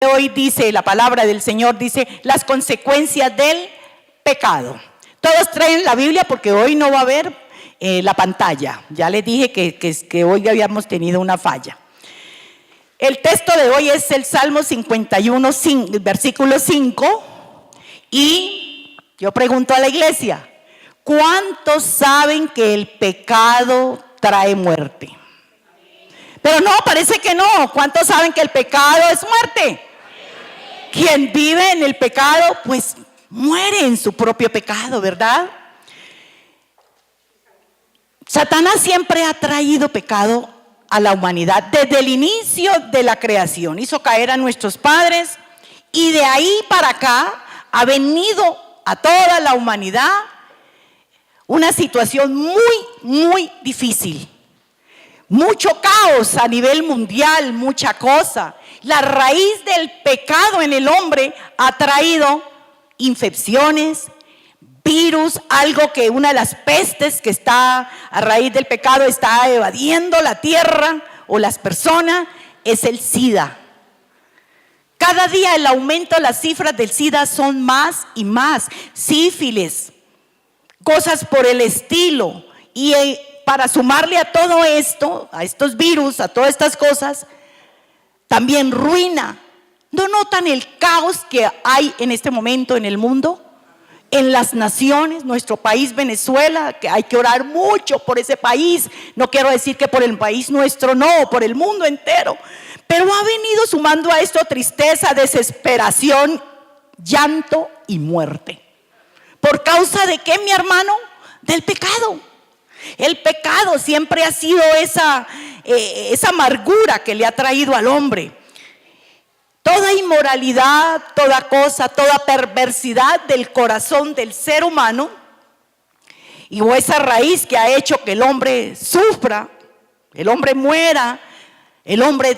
Hoy dice, la palabra del Señor dice, las consecuencias del pecado. Todos traen la Biblia porque hoy no va a haber la pantalla. Ya les dije que hoy habíamos tenido una falla. El texto de hoy es el Salmo 51, versículo 5. Y yo pregunto a la iglesia, ¿cuántos saben que el pecado trae muerte? Pero no, parece que no. ¿Cuántos saben que el pecado es muerte? Quien vive en el pecado, pues muere en su propio pecado, ¿verdad? Satanás siempre ha traído pecado a la humanidad desde el inicio de la creación. Hizo caer a nuestros padres y de ahí para acá ha venido a toda la humanidad una situación muy difícil. Mucho caos a nivel mundial, mucha cosa. La raíz del pecado en el hombre ha traído infecciones, virus, algo que una de las pestes que está a raíz del pecado está evadiendo la tierra o las personas, es el SIDA. Cada día el aumento de las cifras del SIDA son más y más. Sífilis, cosas por el estilo. Y para sumarle a todo esto, a estos virus, a todas estas cosas, también ruina. ¿No notan el caos que hay en este momento en el mundo? En las naciones, nuestro país Venezuela, que hay que orar mucho por ese país. No quiero decir que por el país nuestro, no, por el mundo entero. Pero ha venido sumando a esto tristeza, desesperación, llanto y muerte. ¿Por causa de qué, mi hermano? Del pecado. El pecado siempre ha sido esa amargura que le ha traído al hombre. Toda inmoralidad, toda cosa, toda perversidad del corazón del ser humano, y esa raíz que ha hecho que el hombre sufra, el hombre muera, el hombre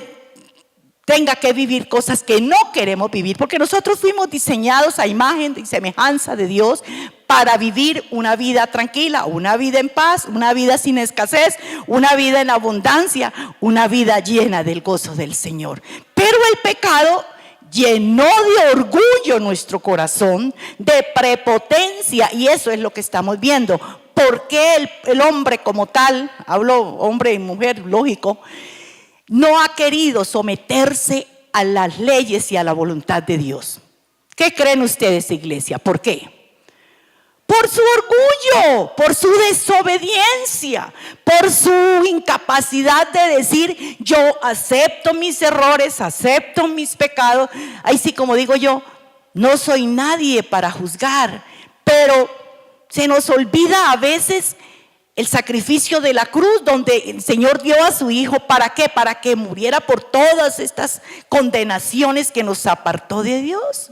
tenga que vivir cosas que no queremos vivir, porque nosotros fuimos diseñados a imagen y semejanza de Dios para vivir una vida tranquila, una vida en paz, una vida sin escasez, una vida en abundancia, una vida llena del gozo del Señor. Pero el pecado llenó de orgullo nuestro corazón, de prepotencia, y eso es lo que estamos viendo. ¿Por qué el hombre como tal, hablo hombre y mujer, lógico, no ha querido someterse a las leyes y a la voluntad de Dios? ¿Qué creen ustedes, iglesia? ¿Por qué? Por su orgullo, por su desobediencia, por su incapacidad de decir, yo acepto mis errores, acepto mis pecados. Ahí sí, como digo yo, no soy nadie para juzgar, pero se nos olvida a veces el sacrificio de la cruz, donde el Señor dio a su Hijo. ¿Para qué? Para que muriera por todas estas condenaciones que nos apartó de Dios.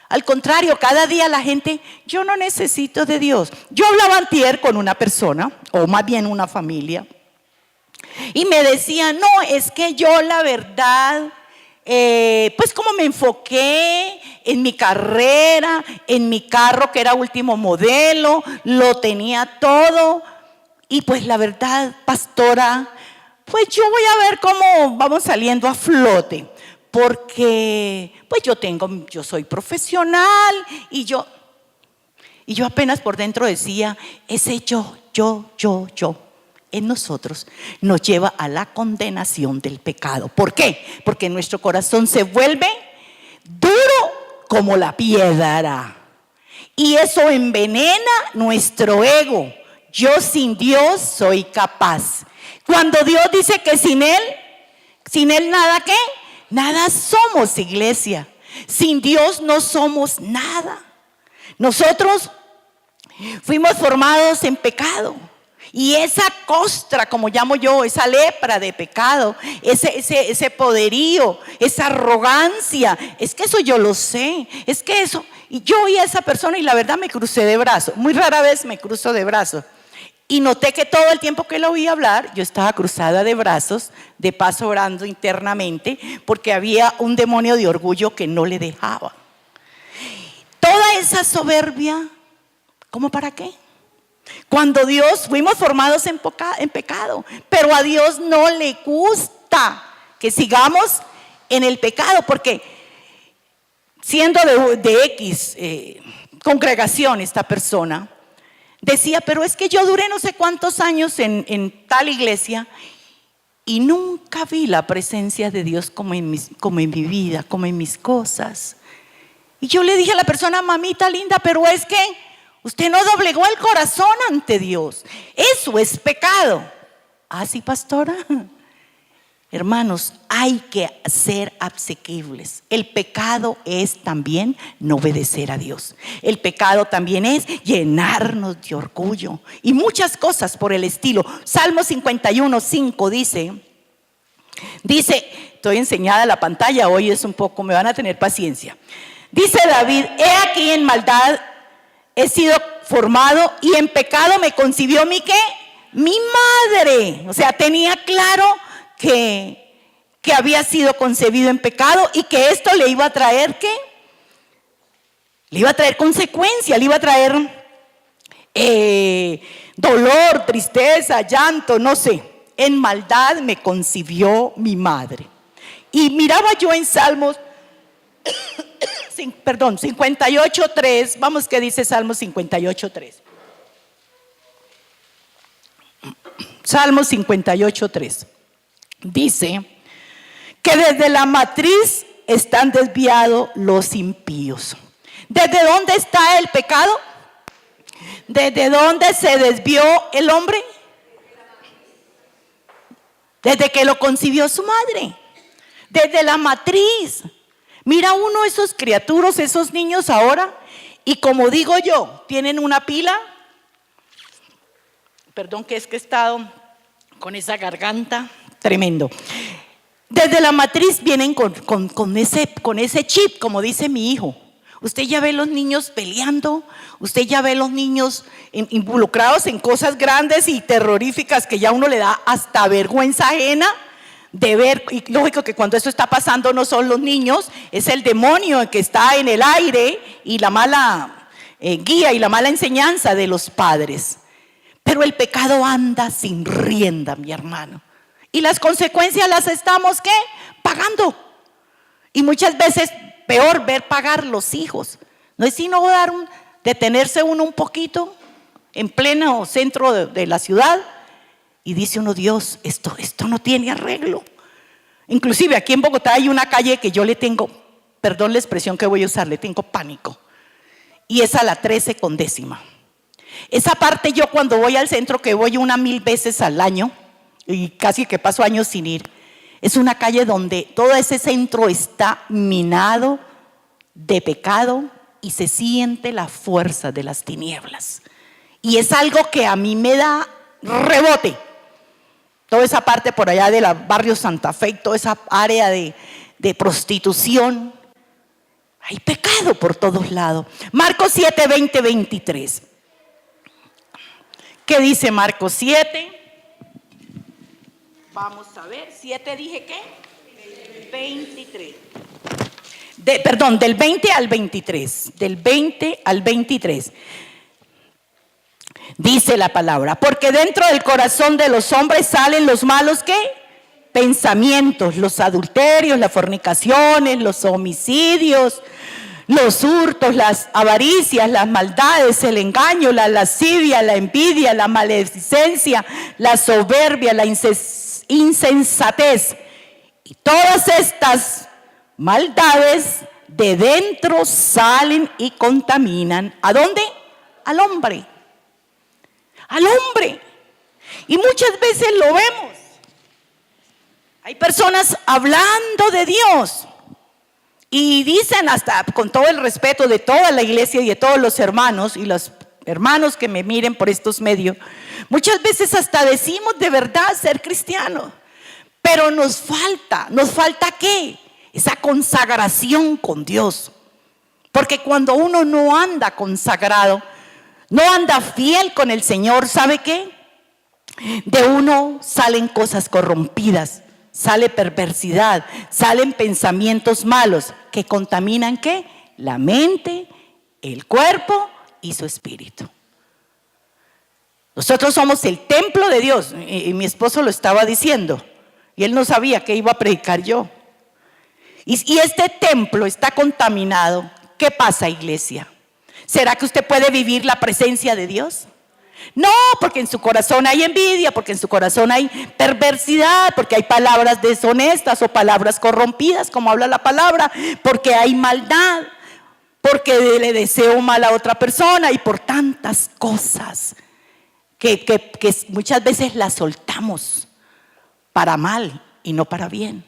Al contrario, cada día la gente, yo no necesito de Dios. Yo hablaba antier con una persona, o más bien una familia, y me decía, no, es que yo la verdad, pues como me enfoqué en mi carrera, en mi carro que era último modelo, lo tenía todo, y pues la verdad, pastora, pues yo voy a ver cómo vamos saliendo a flote. Porque pues yo soy profesional y yo apenas por dentro decía, ese yo en nosotros nos lleva a la condenación del pecado. ¿Por qué? Porque nuestro corazón se vuelve duro como la piedra y eso envenena nuestro ego. Yo sin Dios soy capaz. Cuando Dios dice que sin Él nada, ¿qué? Nada somos, iglesia. Sin Dios no somos nada. Nosotros fuimos formados en pecado. Y esa costra, como llamo yo, esa lepra de pecado, ese poderío, esa arrogancia, es que eso yo lo sé. Es que eso, y yo oí a esa persona y la verdad me crucé de brazos. Muy rara vez me cruzo de brazos. Y noté que todo el tiempo que lo oí hablar, yo estaba cruzada de brazos, de paso orando internamente, porque había un demonio de orgullo que no le dejaba. Toda esa soberbia, ¿cómo para qué? Cuando Dios, fuimos formados en pecado, pero a Dios no le gusta que sigamos en el pecado, porque siendo de X congregación esta persona, decía, pero es que yo duré no sé cuántos años en tal iglesia y nunca vi la presencia de Dios como en mi vida, como en mis cosas. Y yo le dije a la persona, mamita linda, pero es que usted no doblegó el corazón ante Dios. Eso es pecado. Ah, sí, pastora. Hermanos, hay que ser asequibles. El pecado es también no obedecer a Dios. El pecado también es llenarnos de orgullo y muchas cosas por el estilo. Salmo 51:5 dice, estoy enseñada la pantalla, hoy es un poco, me van a tener paciencia. Dice David, he aquí en maldad he sido formado y en pecado me concibió mi ¿qué? Mi madre. O sea, tenía claro que había sido concebido en pecado y que esto le iba a traer ¿qué? Le iba a traer consecuencia, le iba a traer dolor, tristeza, llanto, no sé. En maldad me concibió mi madre. Y miraba yo en Salmos 58:3, vamos, ¿qué dice Salmos 58:3? Salmos 58:3 dice que desde la matriz están desviados los impíos. ¿Desde dónde está el pecado? ¿Desde dónde se desvió el hombre? Desde que lo concibió su madre. Desde la matriz. Mira uno esos criaturas, esos niños ahora, y como digo yo, tienen una pila. Perdón que es que he estado con esa garganta, tremendo. Desde la matriz vienen con ese chip, como dice mi hijo. Usted ya ve los niños peleando, usted ya ve los niños involucrados en cosas grandes y terroríficas que ya uno le da hasta vergüenza ajena de ver. Y lógico que cuando esto está pasando no son los niños, es el demonio que está en el aire y la mala guía y la mala enseñanza de los padres. Pero el pecado anda sin rienda, mi hermano. Y las consecuencias las estamos, ¿qué? Pagando. Y muchas veces peor ver pagar los hijos. No es sino detenerse uno un poquito en pleno centro de la ciudad y dice uno, Dios, esto no tiene arreglo. Inclusive aquí en Bogotá hay una calle que yo le tengo, perdón la expresión que voy a usar, le tengo pánico. Y es a la 13 con décima. Esa parte yo cuando voy al centro, que voy 1,000 veces al año, y casi que paso años sin ir, es una calle donde todo ese centro está minado de pecado y se siente la fuerza de las tinieblas. Y es algo que a mí me da rebote. Toda esa parte por allá del barrio Santa Fe, toda esa área de prostitución. Hay pecado por todos lados. Marcos 7, 20, 23. ¿Qué dice Marcos 7? Vamos a ver, 7 dije ¿qué? 23. Del 20 al 23. Del 20 al 23. Dice la palabra, porque dentro del corazón de los hombres salen los malos ¿qué? Pensamientos, los adulterios, las fornicaciones, los homicidios, los hurtos, las avaricias, las maldades, el engaño, la lascivia, la envidia, la maledicencia, la soberbia, la insensatez. Y todas estas maldades de dentro salen y contaminan. ¿A dónde? Al hombre. Al hombre. Y muchas veces lo vemos. Hay personas hablando de Dios y dicen, hasta con todo el respeto de toda la iglesia y de todos los hermanos y los hermanos que me miren por estos medios, muchas veces hasta decimos de verdad ser cristianos, pero nos falta ¿qué? Esa consagración con Dios. Porque cuando uno no anda consagrado, no anda fiel con el Señor, ¿sabe qué? De uno salen cosas corrompidas, sale perversidad, salen pensamientos malos que contaminan ¿qué? La mente, el cuerpo y su espíritu. Nosotros somos el templo de Dios, y mi esposo lo estaba diciendo, y él no sabía que iba a predicar yo. Y este templo está contaminado. ¿Qué pasa, iglesia? ¿Será que usted puede vivir la presencia de Dios? No, porque en su corazón hay envidia, porque en su corazón hay perversidad, porque hay palabras deshonestas o palabras corrompidas, como habla la palabra, porque hay maldad, porque le deseo mal a otra persona y por tantas cosas que muchas veces las soltamos para mal y no para bien.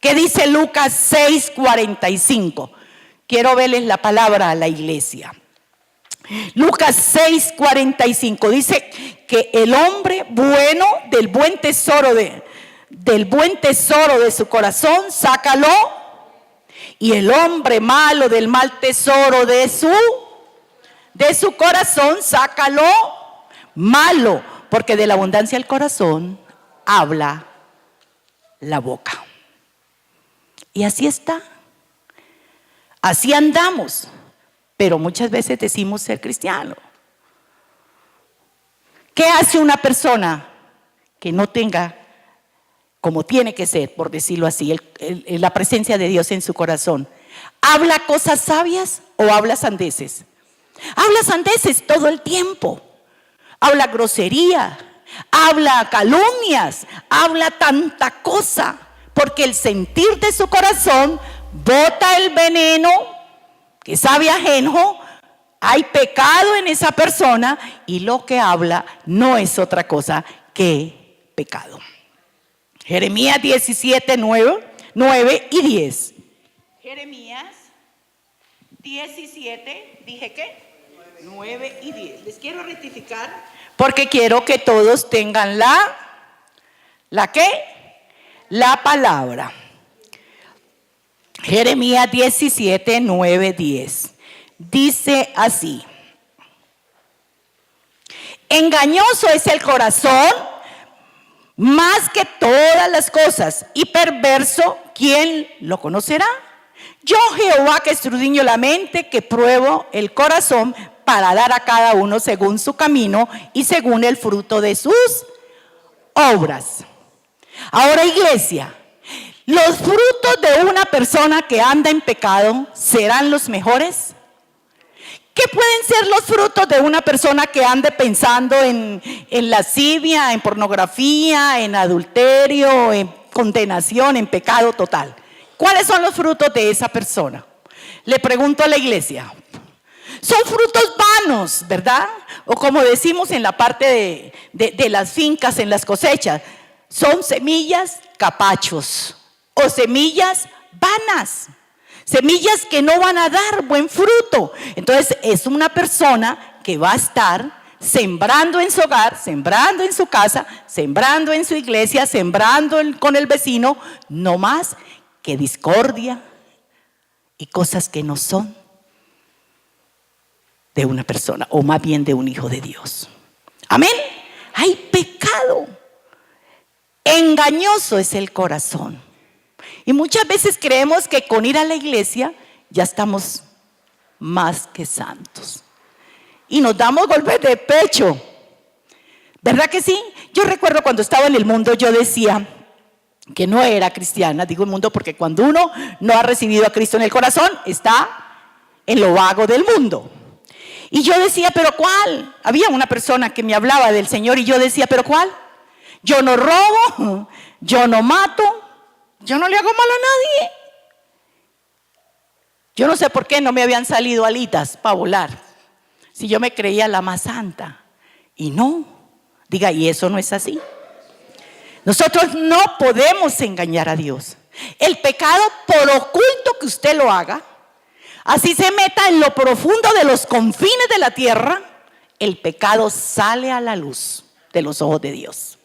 ¿Qué dice Lucas 6:45? Quiero verles la palabra a la iglesia. Lucas 6:45 dice que el hombre bueno del buen tesoro de su corazón sácalo, y el hombre malo del mal tesoro de su corazón sácalo malo, porque de la abundancia del corazón habla la boca. Y así está, así andamos. Pero muchas veces decimos ser cristiano. ¿Qué hace una persona que no tenga, como tiene que ser, por decirlo así, la presencia de Dios en su corazón? ¿Habla cosas sabias o habla sandeces? Habla sandeces todo el tiempo. Habla grosería, habla calumnias, habla tanta cosa, porque el sentir de su corazón bota el veneno que sabe ajeno. Hay pecado en esa persona y lo que habla no es otra cosa que pecado. Jeremías 17:9 y 10. Jeremías 17, dije que 9 y 10. Les quiero rectificar porque quiero que todos tengan ¿la qué? La palabra. Jeremías 17:9-10 dice así: engañoso es el corazón más que todas las cosas, y perverso, ¿quién lo conocerá? Yo, Jehová, que escudriño la mente, que pruebo el corazón, para dar a cada uno según su camino y según el fruto de sus obras. Ahora, iglesia, ¿los frutos de una persona que anda en pecado serán los mejores? ¿Qué pueden ser los frutos de una persona que ande pensando en lascivia, en pornografía, en adulterio, en condenación, en pecado total? ¿Cuáles son los frutos de esa persona? Le pregunto a la iglesia. Son frutos vanos, ¿verdad? O como decimos en la parte de las fincas, en las cosechas, son semillas capachos o semillas vanas, semillas que no van a dar buen fruto. Entonces es una persona que va a estar sembrando en su hogar, sembrando en su casa, sembrando en su iglesia, sembrando con el vecino, no más que discordia y cosas que no son de una persona, o más bien de un hijo de Dios. Amén. Hay pecado. Engañoso es el corazón. Y muchas veces creemos que con ir a la iglesia ya estamos más que santos. Y nos damos golpes de pecho. ¿Verdad que sí? Yo recuerdo cuando estaba en el mundo, yo decía que no era cristiana. Digo el mundo porque cuando uno no ha recibido a Cristo en el corazón, está en lo vago del mundo. Y yo decía, ¿pero cuál? Había una persona que me hablaba del Señor y yo decía, ¿pero cuál? Yo no robo, yo no mato, yo no le hago mal a nadie. Yo no sé por qué no me habían salido alitas para volar, si yo me creía la más santa. Y no, diga, y eso no es así. Nosotros no podemos engañar a Dios. El pecado, por oculto que usted lo haga, así se meta en lo profundo de los confines de la tierra, el pecado sale a la luz de los ojos de Dios.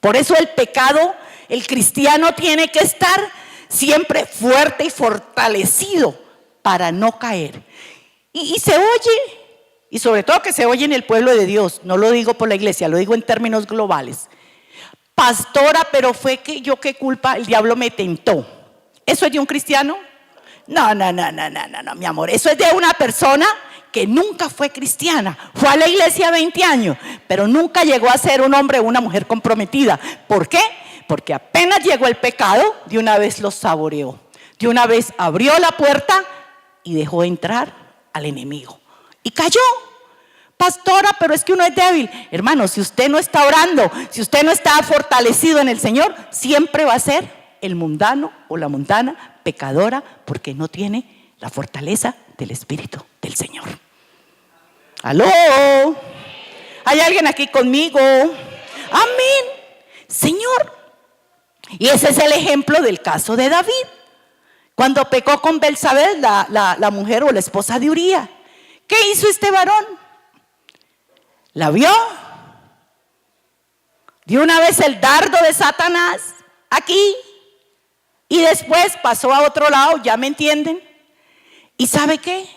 Por eso el pecado, el cristiano tiene que estar siempre fuerte y fortalecido para no caer. Y se oye, y sobre todo que se oye en el pueblo de Dios, no lo digo por la iglesia, lo digo en términos globales. Pastora, pero fue que yo qué culpa, el diablo me tentó. ¿Eso es de un cristiano? No, mi amor, eso es de una persona que nunca fue cristiana, fue a la iglesia 20 años, pero nunca llegó a ser un hombre o una mujer comprometida. ¿Por qué? Porque apenas llegó el pecado, de una vez lo saboreó. de una vez abrió la puerta y dejó entrar al enemigo. Y cayó. Pastora, pero es que uno es débil. Hermano, si usted no está orando, si usted no está fortalecido en el Señor, siempre va a ser el mundano o la mundana pecadora, porque no tiene la fortaleza del Espíritu del Señor. ¿Aló? ¿Hay alguien aquí conmigo? Amén. Señor. Y ese es el ejemplo del caso de David. Cuando pecó con Belsabé, la mujer o la esposa de Uría. ¿Qué hizo este varón? ¿La vio? Dio una vez el dardo de Satanás aquí y después pasó a otro lado, ¿ya me entienden? ¿Y sabe qué?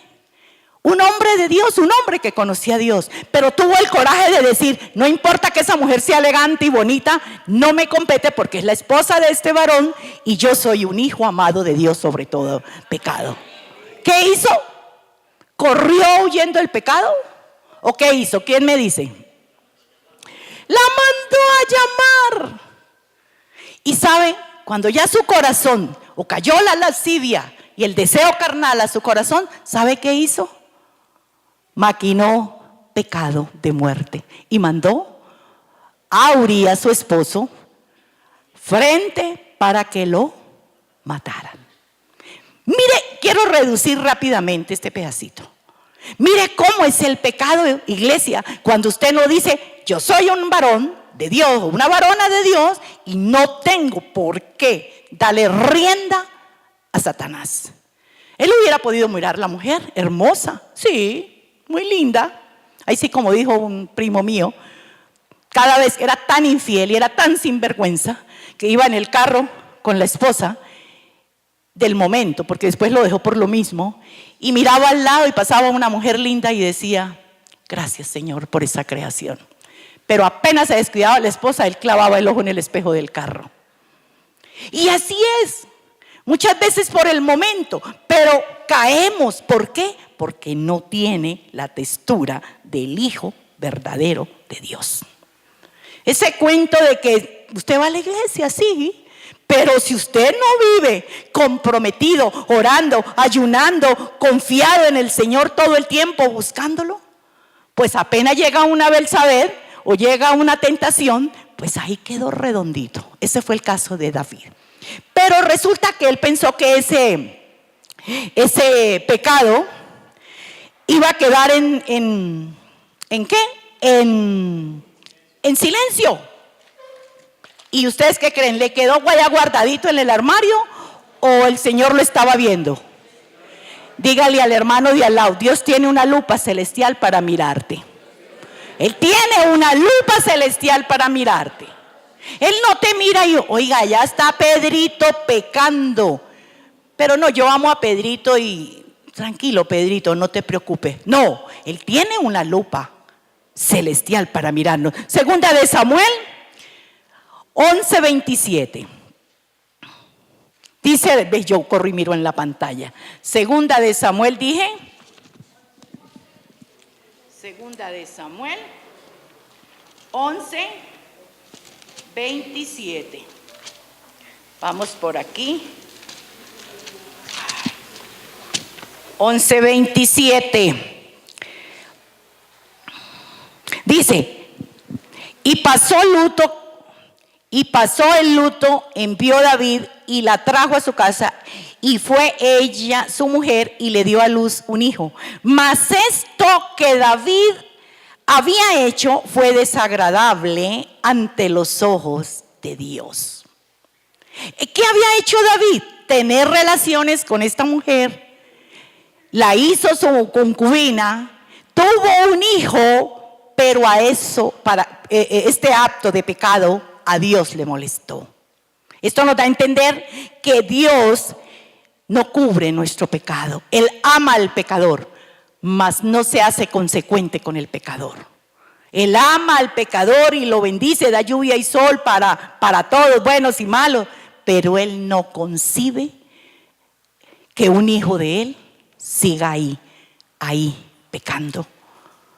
Un hombre de Dios, un hombre que conocía a Dios, pero tuvo el coraje de decir, no importa que esa mujer sea elegante y bonita, no me compete porque es la esposa de este varón y yo soy un hijo amado de Dios sobre todo pecado. ¿Qué hizo? ¿Corrió huyendo del pecado? ¿O qué hizo? ¿Quién me dice? La mandó a llamar. Y sabe, cuando ya su corazón, o cayó la lascivia y el deseo carnal a su corazón, ¿sabe qué hizo? Maquinó pecado de muerte y mandó a Urías, su esposo, frente para que lo mataran. Mire, quiero reducir rápidamente este pedacito. Mire cómo es el pecado, iglesia, cuando usted no dice, yo soy un varón de Dios, una varona de Dios, y no tengo por qué darle rienda a Satanás. Él hubiera podido mirar a la mujer, hermosa, sí, muy linda. Ahí sí, como dijo un primo mío, cada vez era tan infiel y era tan sinvergüenza que iba en el carro con la esposa del momento, porque después lo dejó por lo mismo, y miraba al lado y pasaba una mujer linda y decía, gracias Señor por esa creación. Pero apenas se descuidaba la esposa, él clavaba el ojo en el espejo del carro. Y así es, muchas veces por el momento, pero caemos. ¿Por qué? Porque no tiene la textura del Hijo verdadero de Dios. Ese cuento de que usted va a la iglesia, sí, pero si usted no vive comprometido, orando, ayunando, confiado en el Señor todo el tiempo, buscándolo, pues apenas llega una Belsabé o llega una tentación, pues ahí quedó redondito. Ese fue el caso de David. Pero resulta que él pensó que ese pecado iba a quedar ¿en qué? En silencio. ¿Y ustedes qué creen? ¿Le quedó allá guardadito en el armario o el Señor lo estaba viendo? Dígale al hermano de al lado, Dios tiene una lupa celestial para mirarte. Él tiene una lupa celestial para mirarte. Él no te mira y, oiga, ya está Pedrito pecando. Pero no, yo amo a Pedrito y tranquilo Pedrito, no te preocupes. No, Él tiene una lupa celestial para mirarnos. Segunda de Samuel 11:27. Dice, yo corro y miro en la pantalla. Segunda de Samuel, dije. Segunda de Samuel 11:27. Vamos por aquí. 11:27. Dice, y pasó el luto, envió David y la trajo a su casa, y fue ella su mujer y le dio a luz un hijo. Mas esto que David había hecho fue desagradable ante los ojos de Dios. ¿Qué había hecho David? Tener relaciones con esta mujer, la hizo su concubina, tuvo un hijo, pero a eso, para este acto de pecado, a Dios le molestó. Esto nos da a entender que Dios no cubre nuestro pecado. Él ama al pecador, mas no se hace consecuente con el pecador. Él ama al pecador y lo bendice, da lluvia y sol para todos, buenos y malos, pero Él no concibe que un hijo de Él siga ahí pecando,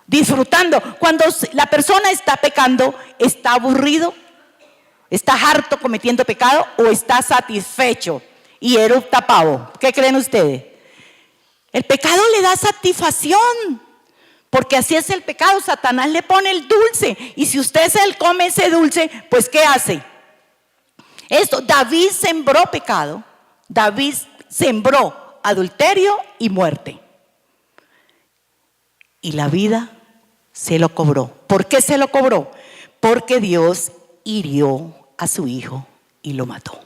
disfrutando. Cuando la persona está pecando, está aburrido, está harto cometiendo pecado o está satisfecho y erupta pavo. ¿Qué creen ustedes? El pecado le da satisfacción, porque así es el pecado. Satanás le pone el dulce, y si usted se come ese dulce, pues ¿qué hace? Esto, David sembró pecado, David sembró adulterio y muerte. Y la vida se lo cobró. ¿Por qué se lo cobró? Porque Dios hirió a su hijo y lo mató.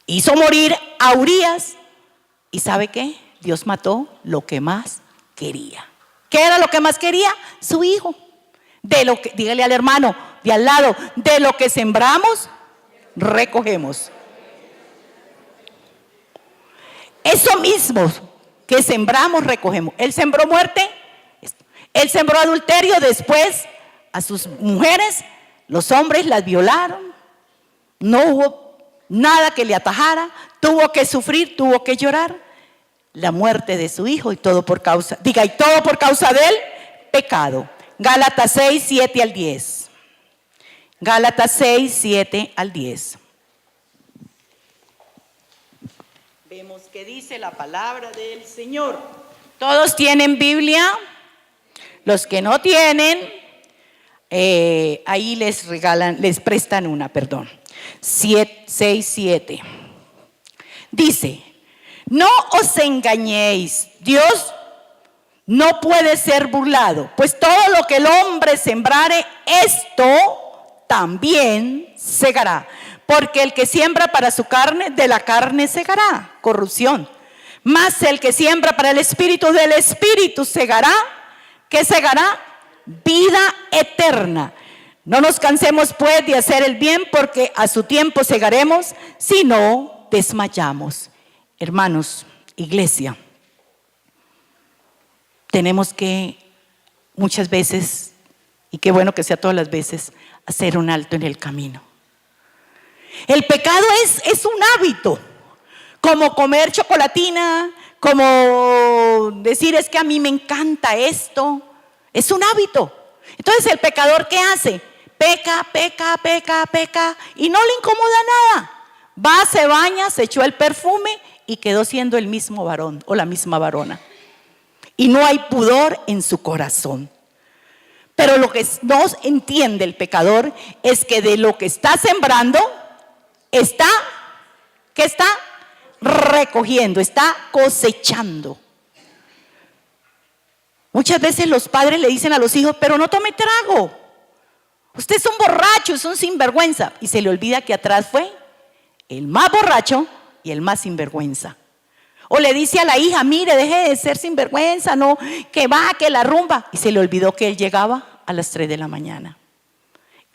Hizo morir a Urías. ¿Y sabe qué? Dios mató lo que más quería. ¿Qué era lo que más quería? Su hijo. Dígale al hermano de al lado, de lo que sembramos, recogemos. Eso mismo que sembramos, recogemos. Él sembró muerte, él sembró adulterio, después a sus mujeres, los hombres las violaron, no hubo nada que le atajara, tuvo que sufrir, tuvo que llorar la muerte de su hijo, y todo por causa, y todo por causa del pecado. Gálatas 6, 7 al 10. Gálatas 6, 7 al 10. Vemos que dice la palabra del Señor. ¿Todos tienen Biblia? Los que no tienen, ahí les regalan, les prestan una, perdón. 6, 7. Dice: no os engañéis, Dios no puede ser burlado, pues todo lo que el hombre sembrare, esto también segará. Porque el que siembra para su carne, de la carne segará corrupción. Mas el que siembra para el espíritu, del espíritu segará. ¿Qué segará? Vida eterna. No nos cansemos pues de hacer el bien, porque a su tiempo segaremos si no desmayamos. Hermanos, iglesia, tenemos que muchas veces, y qué bueno que sea todas las veces, hacer un alto en el camino. El pecado es un hábito, como comer chocolatina, como decir es que a mí me encanta esto, es un hábito. Entonces el pecador, ¿qué hace? Peca, peca, peca, peca, y no le incomoda nada. Va, se baña, se echó el perfume y quedó siendo el mismo varón o la misma varona. Y no hay pudor en su corazón. Pero lo que no entiende el pecador es que de lo que está sembrando, ¿qué está? Recogiendo, está cosechando. Muchas veces los padres le dicen a los hijos: pero no tome trago, usted es un borracho, es un sinvergüenza. Y se le olvida que atrás fue el más borracho y el más sinvergüenza. O le dice a la hija: mire, deje de ser sinvergüenza, no, que va, que la rumba. Y se le olvidó que él llegaba a las 3 de la mañana.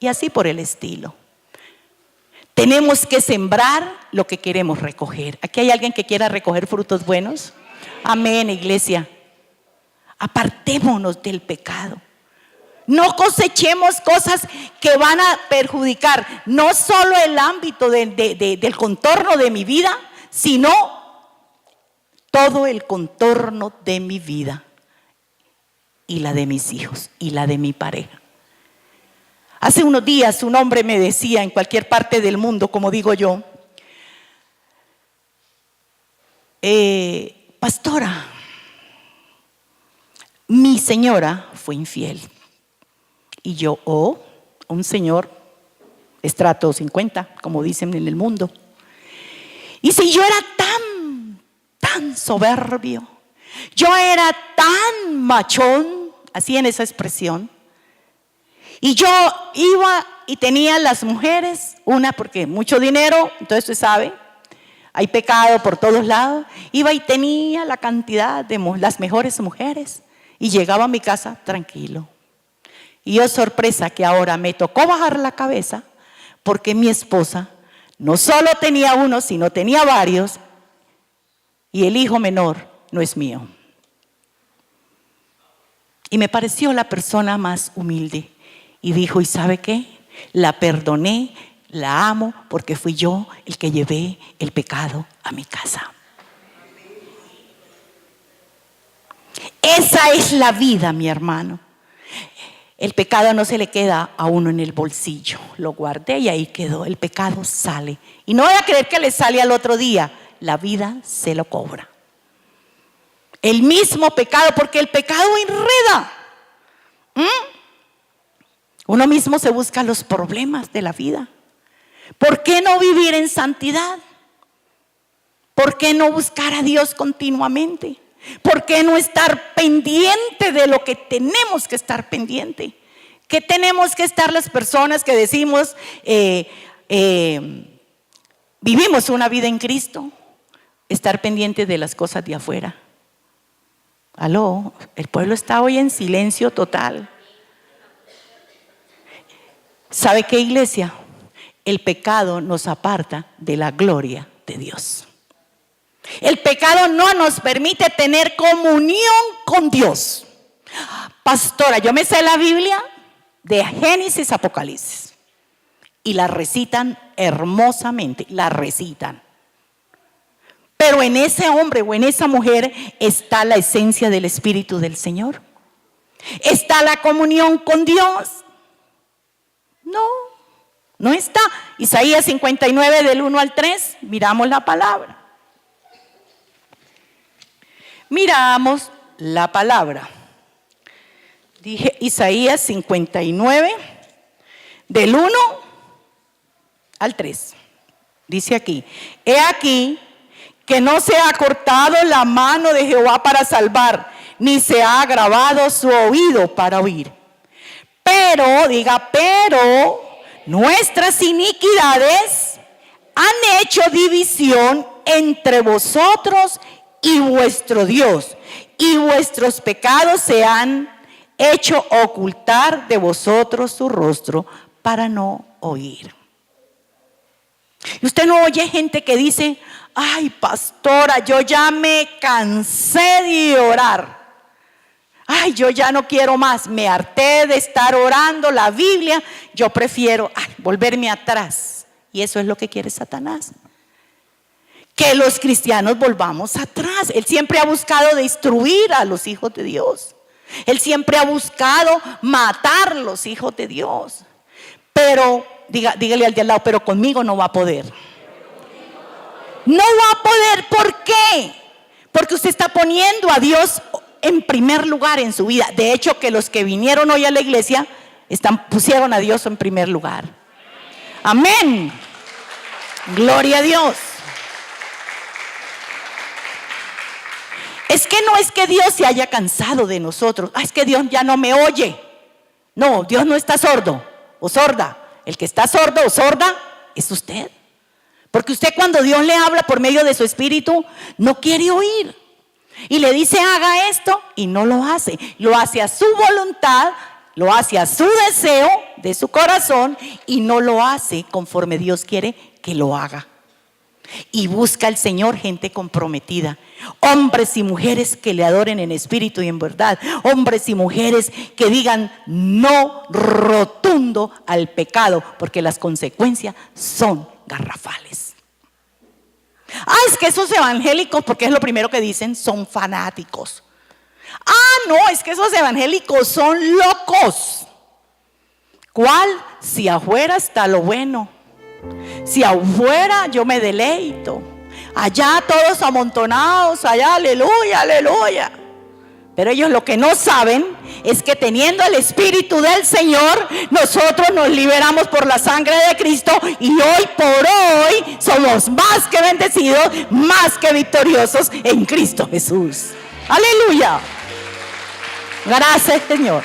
Y así por el estilo. Tenemos que sembrar lo que queremos recoger. ¿Aquí hay alguien que quiera recoger frutos buenos? Amén, iglesia. Apartémonos del pecado. No cosechemos cosas que van a perjudicar no solo el ámbito del contorno de mi vida, sino todo el contorno de mi vida y la de mis hijos y la de mi pareja. Hace unos días un hombre me decía, en cualquier parte del mundo, como digo yo: pastora, mi señora fue infiel. Y yo, un señor estrato 50, como dicen en el mundo. Y si yo era tan soberbio, yo era tan machón, así en esa expresión, y yo iba y tenía las mujeres, una porque mucho dinero, entonces usted sabe, hay pecado por todos lados, iba y tenía la cantidad de las mejores mujeres, y llegaba a mi casa tranquilo. Y oh sorpresa, que ahora me tocó bajar la cabeza, porque mi esposa no solo tenía uno, sino tenía varios, y el hijo menor no es mío. Y me pareció la persona más humilde, y dijo: ¿y sabe qué? La perdoné, la amo, porque fui yo el que llevé el pecado a mi casa. Esa es la vida, mi hermano. El pecado no se le queda a uno en el bolsillo. Lo guardé y ahí quedó. El pecado sale. Y no voy a creer que le sale al otro día. La vida se lo cobra. El mismo pecado, porque el pecado enreda. Uno mismo se busca los problemas de la vida. ¿Por qué no vivir en santidad? ¿Por qué no buscar a Dios continuamente? ¿Por qué no estar pendiente de lo que tenemos que estar pendiente? ¿Qué tenemos que estar las personas que decimos vivimos una vida en Cristo? Estar pendiente de las cosas de afuera. Aló, el pueblo está hoy en silencio total. ¿Sabe qué, iglesia? El pecado nos aparta de la gloria de Dios. El pecado no nos permite tener comunión con Dios. Pastora, yo me sé la Biblia de Génesis a Apocalipsis y la recitan hermosamente, la recitan. Pero en ese hombre o en esa mujer está la esencia del Espíritu del Señor. ¿Está la comunión con Dios? No, no está. Isaías 59 del 1 al 3, miramos la palabra. Miramos la palabra. Dije Isaías 59 del 1 al 3. Dice aquí: he aquí que no se ha cortado la mano de Jehová para salvar, ni se ha agravado su oído para oír. Pero, diga, pero nuestras iniquidades han hecho división entre vosotros y vuestro Dios, y vuestros pecados se han hecho ocultar de vosotros su rostro para no oír. Y usted no oye gente que dice: ay, pastora, yo ya me cansé de orar. Ay, yo ya no quiero más, me harté de estar orando la Biblia, yo prefiero volverme atrás. Y eso es lo que quiere Satanás, que los cristianos volvamos atrás. Él siempre ha buscado destruir a los hijos de Dios. Él siempre ha buscado matar a los hijos de Dios. Pero, dígale al de al lado, pero conmigo no va a poder. No va a poder, ¿por qué? Porque usted está poniendo a Dios en primer lugar en su vida. De hecho, que los que vinieron hoy a la iglesia pusieron a Dios en primer lugar. Amén. Gloria a Dios. Es que no es que Dios se haya cansado de nosotros. Es que Dios ya no me oye. No, Dios no está sordo o sorda. El que está sordo o sorda es usted. Porque usted, cuando Dios le habla por medio de su espíritu, no quiere oír. Y le dice: haga esto, y no lo hace. Lo hace a su voluntad, lo hace a su deseo de su corazón, y no lo hace conforme Dios quiere que lo haga. Y busca al Señor gente comprometida, hombres y mujeres que le adoren en espíritu y en verdad, hombres y mujeres que digan no rotundo al pecado, porque las consecuencias son garrafales. Es que esos evangélicos, porque es lo primero que dicen, son fanáticos. No, es que esos evangélicos son locos. ¿Cuál? Si afuera está lo bueno, si afuera yo me deleito, allá todos amontonados, allá aleluya, aleluya. Pero ellos lo que no saben es que teniendo el Espíritu del Señor, nosotros nos liberamos por la sangre de Cristo, y hoy por hoy somos más que bendecidos, más que victoriosos en Cristo Jesús. Aleluya. Gracias, Señor.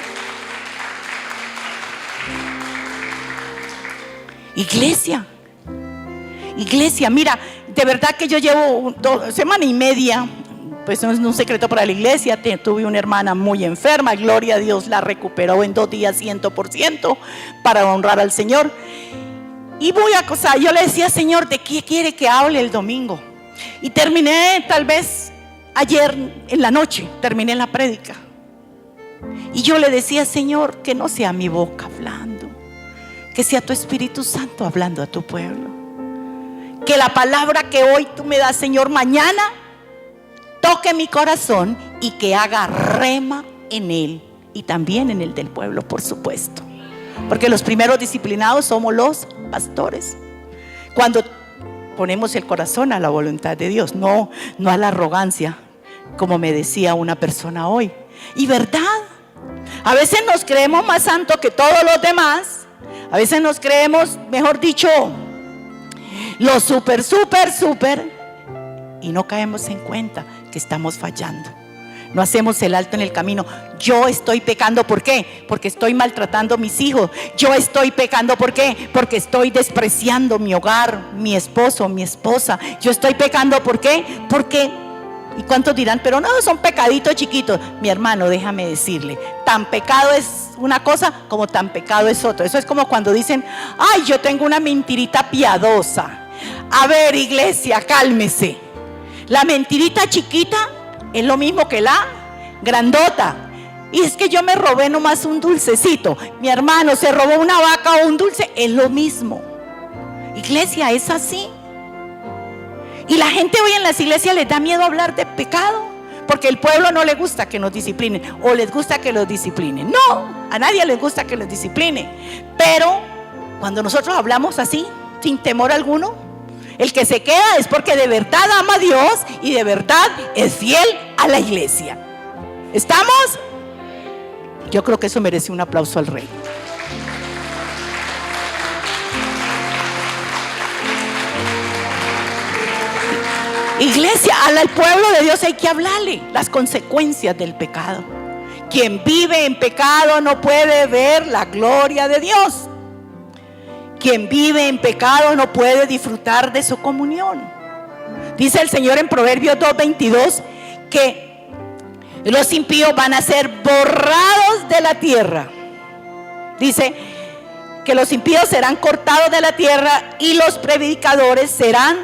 Iglesia, mira, de verdad que yo llevo 2 semanas y media, pues no es un secreto para la iglesia, tuve una hermana muy enferma, gloria a Dios, la recuperó en 2 días 100% para honrar al Señor. Y yo le decía: Señor, ¿de qué quiere que hable el domingo? Y terminé, tal vez ayer en la noche, terminé la prédica. Y yo le decía: Señor, que no sea mi boca hablando, que sea tu Espíritu Santo hablando a tu pueblo. Que la palabra que hoy tú me das, Señor, mañana toque mi corazón y que haga rema en él y también en el del pueblo, por supuesto. Porque los primeros disciplinados somos los pastores. Cuando ponemos el corazón a la voluntad de Dios, no a la arrogancia, como me decía una persona hoy. Y verdad, a veces nos creemos más santos que todos los demás. A veces nos creemos, mejor dicho, lo súper, y no caemos en cuenta que estamos fallando. No hacemos el alto en el camino. Yo estoy pecando, ¿por qué? Porque estoy maltratando a mis hijos. Yo estoy pecando, ¿por qué? Porque estoy despreciando mi hogar, mi esposo, mi esposa. Yo estoy pecando, ¿por qué? Porque, ¿y cuántos dirán? Pero no, son pecaditos chiquitos. Mi hermano, déjame decirle, tan pecado es una cosa como tan pecado es otra. Eso es como cuando dicen, ay, yo tengo una mentirita piadosa. A ver, iglesia, cálmese. La mentirita chiquita es lo mismo que la grandota. Y es que yo me robé nomás un dulcecito. Mi hermano se robó una vaca o un dulce. Es lo mismo. Iglesia, es así. Y la gente hoy en las iglesias les da miedo hablar de pecado, porque el pueblo no le gusta que nos disciplinen, o les gusta que los disciplinen. No, a nadie les gusta que los discipline. Pero cuando nosotros hablamos así, sin temor alguno, el que se queda es porque de verdad ama a Dios y de verdad es fiel a la iglesia. ¿Estamos? Yo creo que eso merece un aplauso al Rey. Iglesia, al pueblo de Dios hay que hablarle las consecuencias del pecado. Quien vive en pecado no puede ver la gloria de Dios. Quien vive en pecado no puede disfrutar de su comunión. Dice el Señor en Proverbios 2:22 que los impíos van a ser borrados de la tierra. Dice que los impíos serán cortados de la tierra y los predicadores serán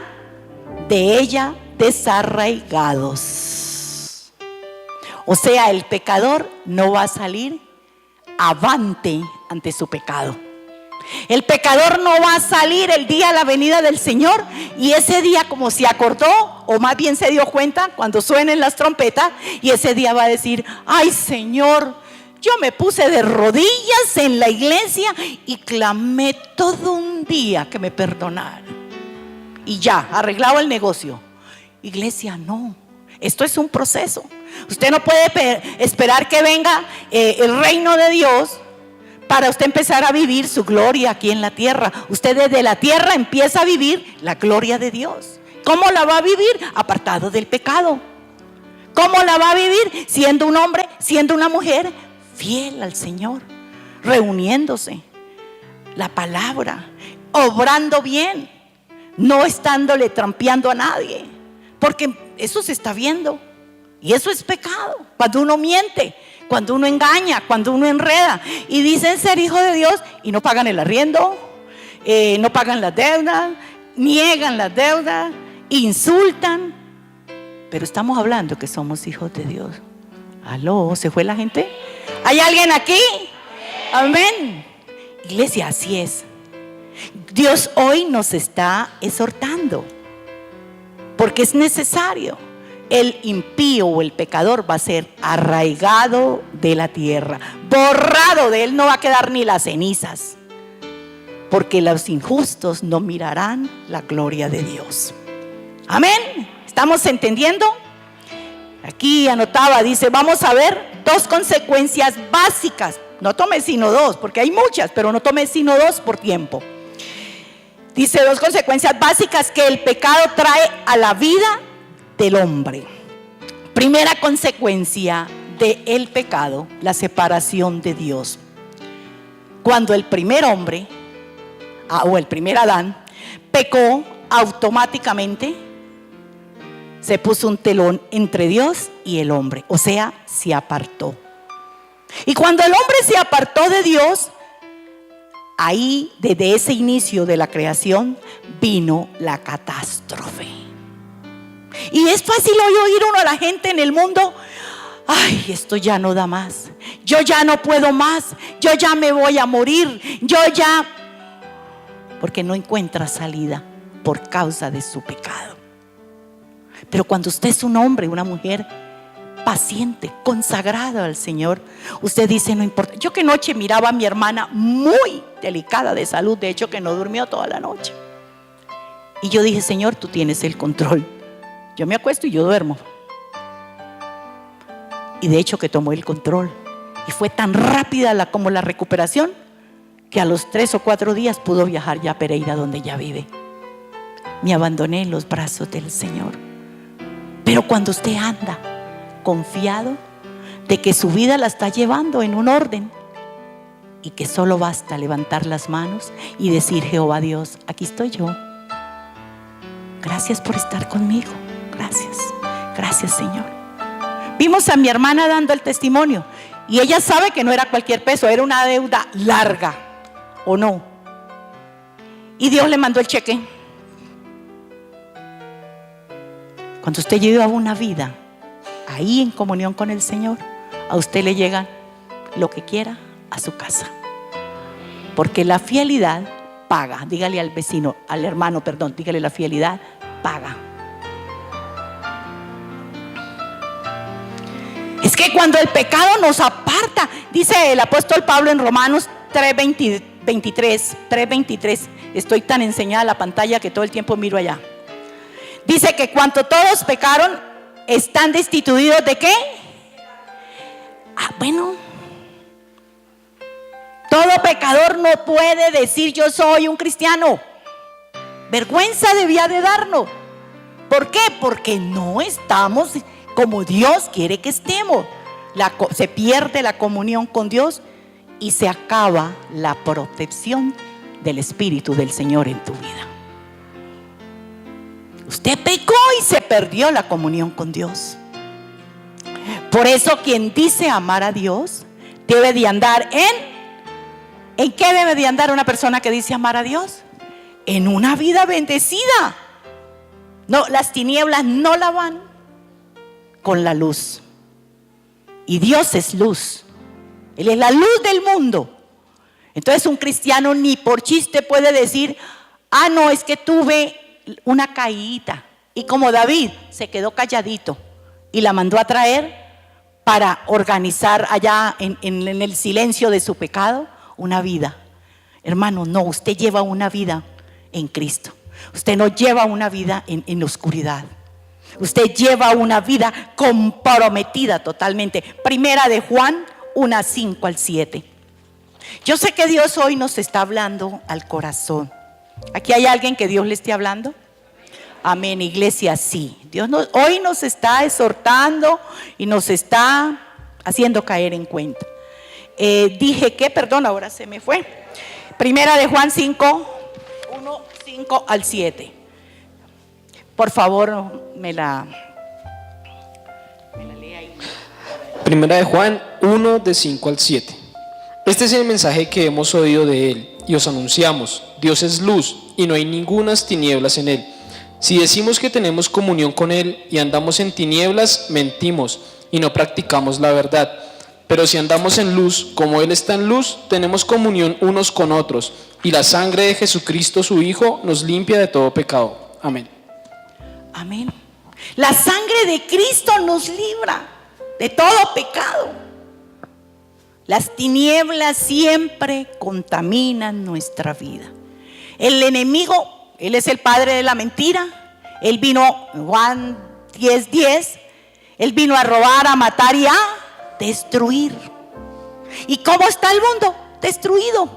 de ella desarraigados. O sea, el pecador no va a salir avante ante su pecado. El pecador no va a salir el día de la venida del Señor y ese día, como se acordó, o más bien se dio cuenta cuando suenen las trompetas, y ese día va a decir: ay, Señor, yo me puse de rodillas en la iglesia y clamé todo un día que me perdonara. Y ya, arreglado el negocio. Iglesia, no. Esto es un proceso. Usted no puede esperar que venga el reino de Dios para usted empezar a vivir su gloria aquí en la tierra. Usted desde la tierra empieza a vivir la gloria de Dios. ¿Cómo la va a vivir? Apartado del pecado. ¿Cómo la va a vivir? Siendo un hombre, siendo una mujer fiel al Señor, reuniéndose, la palabra, obrando bien, no estándole trampeando a nadie, porque eso se está viendo y eso es pecado. Cuando uno miente, cuando uno engaña, cuando uno enreda y dicen ser hijo de Dios y no pagan el arriendo, no pagan las deudas, niegan las deudas, insultan. Pero estamos hablando que somos hijos de Dios. ¿Aló? ¿Se fue la gente? ¿Hay alguien aquí? Amén. Iglesia, así es. Dios hoy nos está exhortando porque es necesario. El impío o el pecador va a ser arraigado de la tierra, borrado de él, no va a quedar ni las cenizas, porque los injustos no mirarán la gloria de Dios. Amén. ¿Estamos entendiendo? Aquí anotaba, dice, vamos a ver 2 consecuencias básicas. No tome sino 2, porque hay muchas, pero no tome sino 2 por tiempo. Dice 2 consecuencias básicas que el pecado trae a la vida del hombre. Primera consecuencia del pecado, la separación de Dios. Cuando el primer hombre, o el primer Adán, pecó, automáticamente se puso un telón entre Dios y el hombre, o sea, se apartó. Y cuando el hombre se apartó de Dios, ahí, desde ese inicio de la creación, vino la catástrofe. Y es fácil hoy oír uno a la gente en el mundo: ay, esto ya no da más, yo ya no puedo más, yo ya me voy a morir, porque no encuentra salida por causa de su pecado. Pero cuando usted es un hombre, una mujer paciente, consagrado al Señor, usted dice, no importa. Yo que noche miraba a mi hermana muy delicada de salud, de hecho que no durmió toda la noche. Y yo dije, Señor, tú tienes el control. Yo me acuesto y yo duermo. Y de hecho que tomó el control. Y fue tan rápida como la recuperación, que a los 3 o 4 días pudo viajar ya a Pereira, donde ya vive. Me abandoné en los brazos del Señor. Pero cuando usted anda confiado de que su vida la está llevando en un orden, y que solo basta levantar las manos y decir, Jehová Dios, aquí estoy yo. Gracias por estar conmigo. Gracias. Gracias, Señor. Vimos a mi hermana dando el testimonio, y ella sabe que no era cualquier peso, era una deuda larga, ¿o no? Y Dios le mandó el cheque. Cuando usted lleva una vida ahí en comunión con el Señor, a usted le llega lo que quiera a su casa. Porque la fidelidad paga. Dígale al vecino, al hermano, perdón, dígale, la fidelidad paga. Es que cuando el pecado nos aparta, dice el apóstol Pablo en Romanos 3:23, estoy tan enseñada a la pantalla que todo el tiempo miro allá. Dice que cuando todos pecaron, están destituidos ¿de qué? Bueno, todo pecador no puede decir yo soy un cristiano. Vergüenza debía de darnos. ¿Por qué? Porque no estamos como Dios quiere que estemos. Se pierde la comunión con Dios y se acaba la protección del Espíritu del Señor en tu vida. Usted pecó y se perdió la comunión con Dios. Por eso quien dice amar a Dios debe de andar ¿en qué debe de andar una persona que dice amar a Dios? En una vida bendecida. No, las tinieblas no la van con la luz. Y Dios es luz. Él es la luz del mundo. Entonces un cristiano ni por chiste puede decir, no, es que tuve una caída. Y como David se quedó calladito y la mandó a traer para organizar allá en el silencio de su pecado una vida. Hermano, no, usted lleva una vida en Cristo. Usted no lleva una vida en oscuridad. Usted lleva una vida comprometida totalmente. Primera de Juan 1:5-7. Yo sé que Dios hoy nos está hablando al corazón. ¿Aquí hay alguien que Dios le esté hablando? Amén, iglesia, sí. Dios hoy nos está exhortando y nos está haciendo caer en cuenta. Dije que, perdón, ahora se me fue. Primera de Juan 5:1-5-7. Por favor, me la lee ahí. Primera de Juan 1:5-7. Este es el mensaje que hemos oído de él y os anunciamos. Dios es luz y no hay ningunas tinieblas en él. Si decimos que tenemos comunión con él y andamos en tinieblas, mentimos y no practicamos la verdad. Pero si andamos en luz, como él está en luz, tenemos comunión unos con otros, y la sangre de Jesucristo su Hijo nos limpia de todo pecado. Amén. Amén. La sangre de Cristo nos libra de todo pecado. Las tinieblas siempre contaminan nuestra vida. El enemigo, él es el padre de la mentira. Él vino, Juan 10:10, él vino a robar, a matar y a destruir. ¿Y cómo está el mundo? Destruido.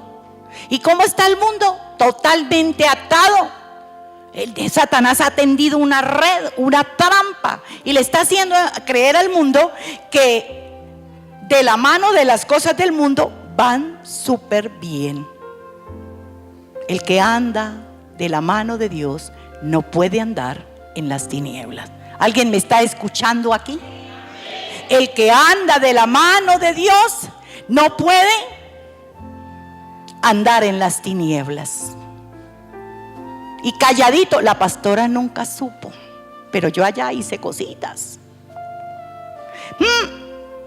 ¿Y cómo está el mundo? Totalmente atado. El de Satanás ha tendido una red, una trampa, y le está haciendo creer al mundo que de la mano de las cosas del mundo van súper bien. El que anda de la mano de Dios no puede andar en las tinieblas. ¿Alguien me está escuchando aquí? El que anda de la mano de Dios no puede andar en las tinieblas. Y calladito, la pastora nunca supo, pero yo allá hice cositas.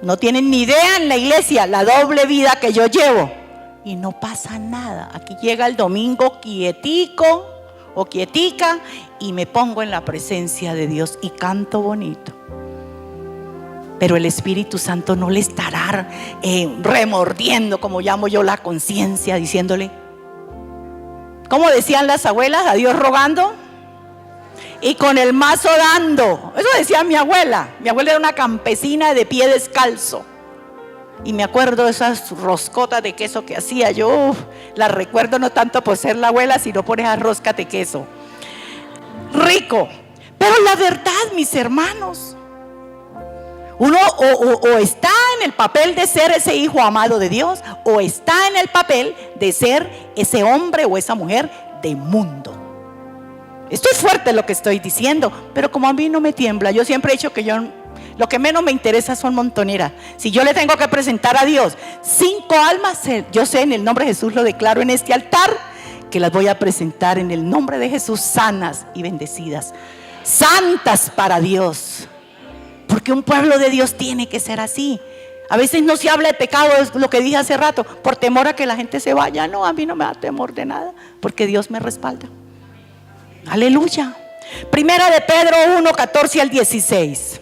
No tienen ni idea en la iglesia la doble vida que yo llevo. Y no pasa nada. Aquí llega el domingo quietico o quietica y me pongo en la presencia de Dios y canto bonito. pero el Espíritu Santo no le estará remordiendo, como llamo yo, la conciencia, diciéndole, ¿cómo decían las abuelas? A Dios rogando y con el mazo dando. Eso decía mi abuela. Mi abuela era una campesina de pie descalzo. Y me acuerdo de esas roscotas de queso que hacía yo. Las recuerdo no tanto por ser la abuela, sino por esas roscas de queso. Rico. Pero la verdad, mis hermanos, uno o está en el papel de ser ese hijo amado de Dios, o está en el papel de ser ese hombre o esa mujer de mundo. Esto es fuerte lo que estoy diciendo, pero como a mí no me tiembla, yo siempre he dicho que lo que menos me interesa son montoneras. Si yo le tengo que presentar a Dios 5 almas, yo sé, en el nombre de Jesús lo declaro en este altar, que las voy a presentar en el nombre de Jesús, sanas y bendecidas, santas para Dios. Porque un pueblo de Dios tiene que ser así. A veces no se habla de pecado, es lo que dije hace rato, por temor a que la gente se vaya. No, a mí no me da temor de nada, porque Dios me respalda. Aleluya. Primera de Pedro 1, 14 al 16.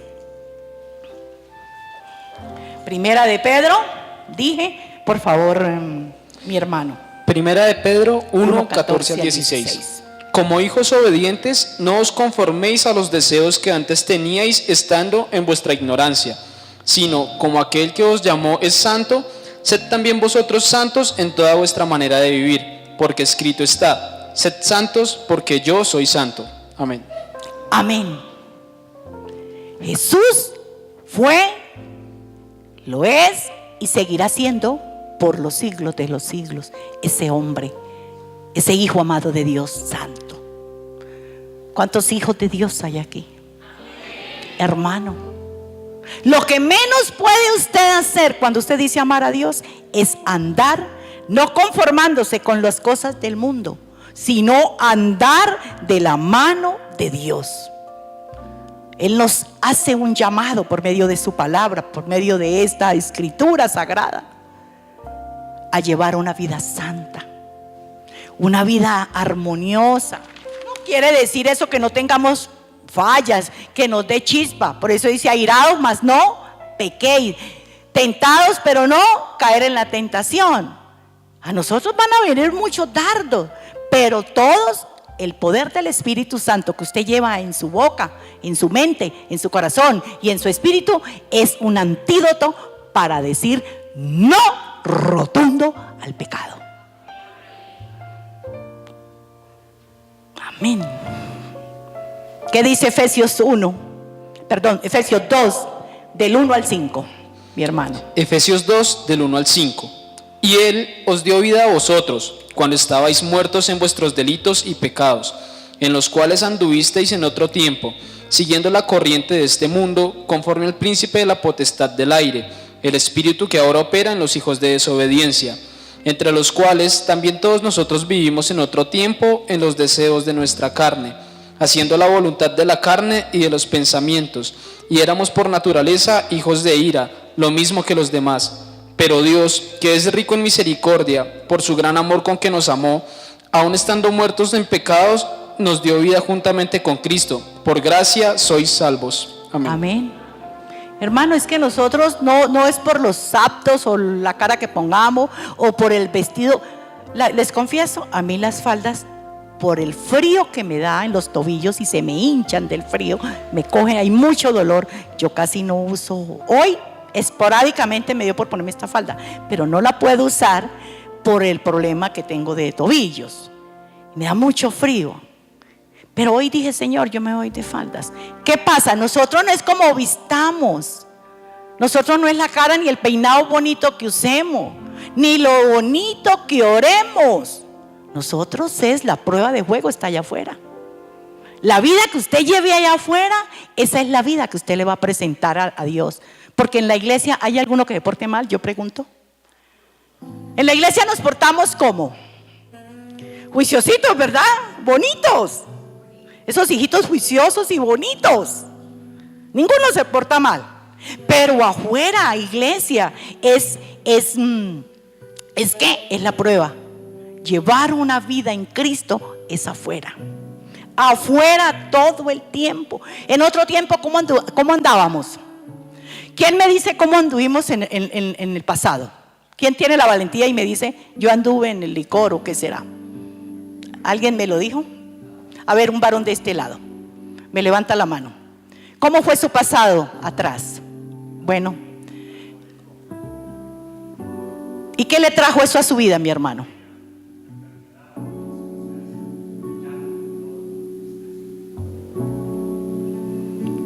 Primera de Pedro, dije, por favor, mi hermano. Primera de Pedro 1, 14 al 16. Como hijos obedientes, no os conforméis a los deseos que antes teníais estando en vuestra ignorancia, sino como aquel que os llamó es santo, sed también vosotros santos en toda vuestra manera de vivir, porque escrito está, sed santos porque yo soy santo. Amén. Amén. Jesús fue, lo es y seguirá siendo por los siglos de los siglos ese hombre, ese hijo amado de Dios santo. ¿Cuántos hijos de Dios hay aquí? Hermano, lo que menos puede usted hacer cuando usted dice amar a Dios es andar no conformándose con las cosas del mundo, sino andar de la mano de Dios. Él nos hace un llamado por medio de su palabra, por medio de esta escritura sagrada, a llevar una vida santa, una vida armoniosa. No quiere decir eso que no tengamos fallas, que nos dé chispa. Por eso dice airados, mas no pequéis, tentados, pero no caer en la tentación. A nosotros van a venir muchos dardos, pero todos, el poder del Espíritu Santo que usted lleva en su boca, en su mente, en su corazón y en su espíritu, es un antídoto para decir no rotundo al pecado. Amén. ¿Qué dice Efesios 2, del 1 al 5, mi hermano? Efesios 2, del 1 al 5. Y Él os dio vida a vosotros, cuando estabais muertos en vuestros delitos y pecados, en los cuales anduvisteis en otro tiempo, siguiendo la corriente de este mundo, conforme al príncipe de la potestad del aire, el espíritu que ahora opera en los hijos de desobediencia, entre los cuales también todos nosotros vivimos en otro tiempo en los deseos de nuestra carne, haciendo la voluntad de la carne y de los pensamientos, y éramos por naturaleza hijos de ira, lo mismo que los demás. Pero Dios, que es rico en misericordia, por su gran amor con que nos amó, aun estando muertos en pecados, nos dio vida juntamente con Cristo. Por gracia sois salvos. Amén. Amén. Hermano, es que nosotros no es por los aptos o la cara que pongamos o por el vestido. Les confieso, a mí las faldas, por el frío que me da en los tobillos y se me hinchan del frío, me cogen, hay mucho dolor. Yo casi no uso. Hoy esporádicamente me dio por ponerme esta falda, pero no la puedo usar por el problema que tengo de tobillos. Me da mucho frío. Pero hoy dije, Señor, yo me voy de faldas. ¿Qué pasa? Nosotros no es como vistamos. Nosotros no es la cara ni el peinado bonito que usemos, ni lo bonito que oremos. Nosotros es la prueba de fuego, está allá afuera. La vida que usted lleve allá afuera, esa es la vida que usted le va a presentar a Dios. Porque en la iglesia, ¿hay alguno que se porte mal? Yo pregunto. En la iglesia nos portamos como juiciositos, ¿verdad? Bonitos. Esos hijitos juiciosos y bonitos. Ninguno se porta mal. Pero afuera, iglesia, es la prueba. Llevar una vida en Cristo es afuera. Afuera todo el tiempo. En otro tiempo, ¿cómo andábamos? ¿Quién me dice cómo anduvimos en el pasado? ¿Quién tiene la valentía y me dice, yo anduve en el licor o qué será? ¿Alguien me lo dijo? A ver, un varón de este lado. Me levanta la mano. ¿Cómo fue su pasado atrás? Bueno. ¿Y qué le trajo eso a su vida, mi hermano?